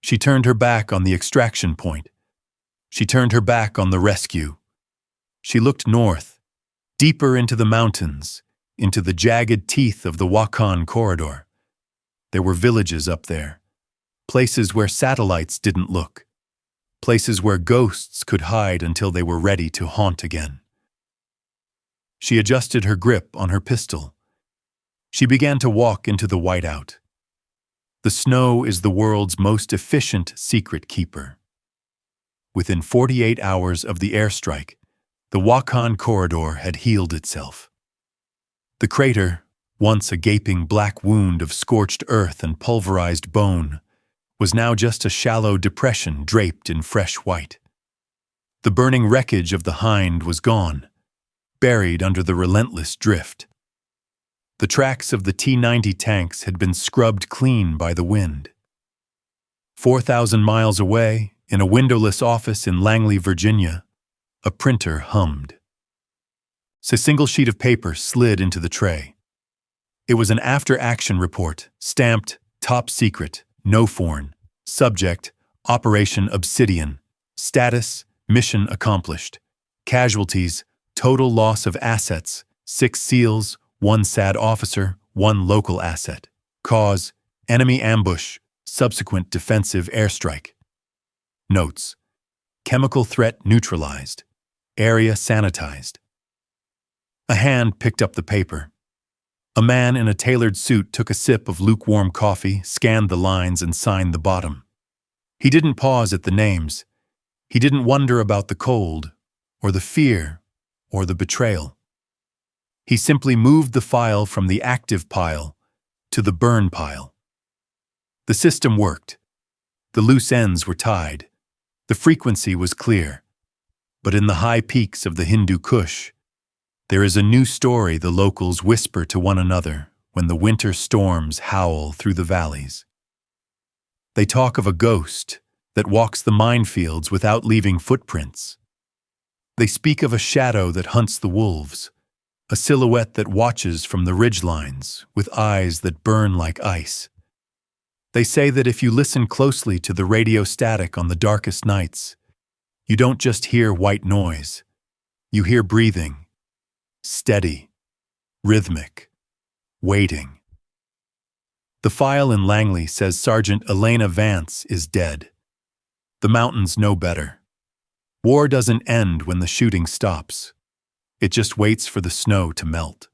She turned her back on the extraction point. She turned her back on the rescue. She looked north, deeper into the mountains, into the jagged teeth of the Wakhan Corridor. There were villages up there, places where satellites didn't look, places where ghosts could hide until they were ready to haunt again. She adjusted her grip on her pistol. She began to walk into the whiteout. The snow is the world's most efficient secret keeper. Within 48 hours of the airstrike, the Wakhan Corridor had healed itself. The crater, once a gaping black wound of scorched earth and pulverized bone, was now just a shallow depression draped in fresh white. The burning wreckage of the Hind was gone, buried under the relentless drift. The tracks of the T-90 tanks had been scrubbed clean by the wind. 4,000 miles away, in a windowless office in Langley, Virginia, a printer hummed. A single sheet of paper slid into the tray. It was an after-action report, stamped Top Secret, No Foreign. Subject, Operation Obsidian. Status, Mission accomplished. Casualties, total loss of assets, 6 SEALs, 1 SAD officer, 1 local asset. Cause, enemy ambush, subsequent defensive airstrike. Notes: chemical threat neutralized. Area sanitized. A hand picked up the paper. A man in a tailored suit took a sip of lukewarm coffee, scanned the lines, and signed the bottom. He didn't pause at the names. He didn't wonder about the cold, or the fear, or the betrayal. He simply moved the file from the active pile to the burn pile. The system worked. The loose ends were tied. The frequency was clear. But in the high peaks of the Hindu Kush, there is a new story the locals whisper to one another when the winter storms howl through the valleys. They talk of a ghost that walks the minefields without leaving footprints. They speak of a shadow that hunts the wolves, a silhouette that watches from the ridgelines with eyes that burn like ice. They say that if you listen closely to the radio static on the darkest nights, you don't just hear white noise. You hear breathing, steady, rhythmic, waiting. The file in Langley says Sergeant Elena Vance is dead. The mountains know better. War doesn't end when the shooting stops. It just waits for the snow to melt.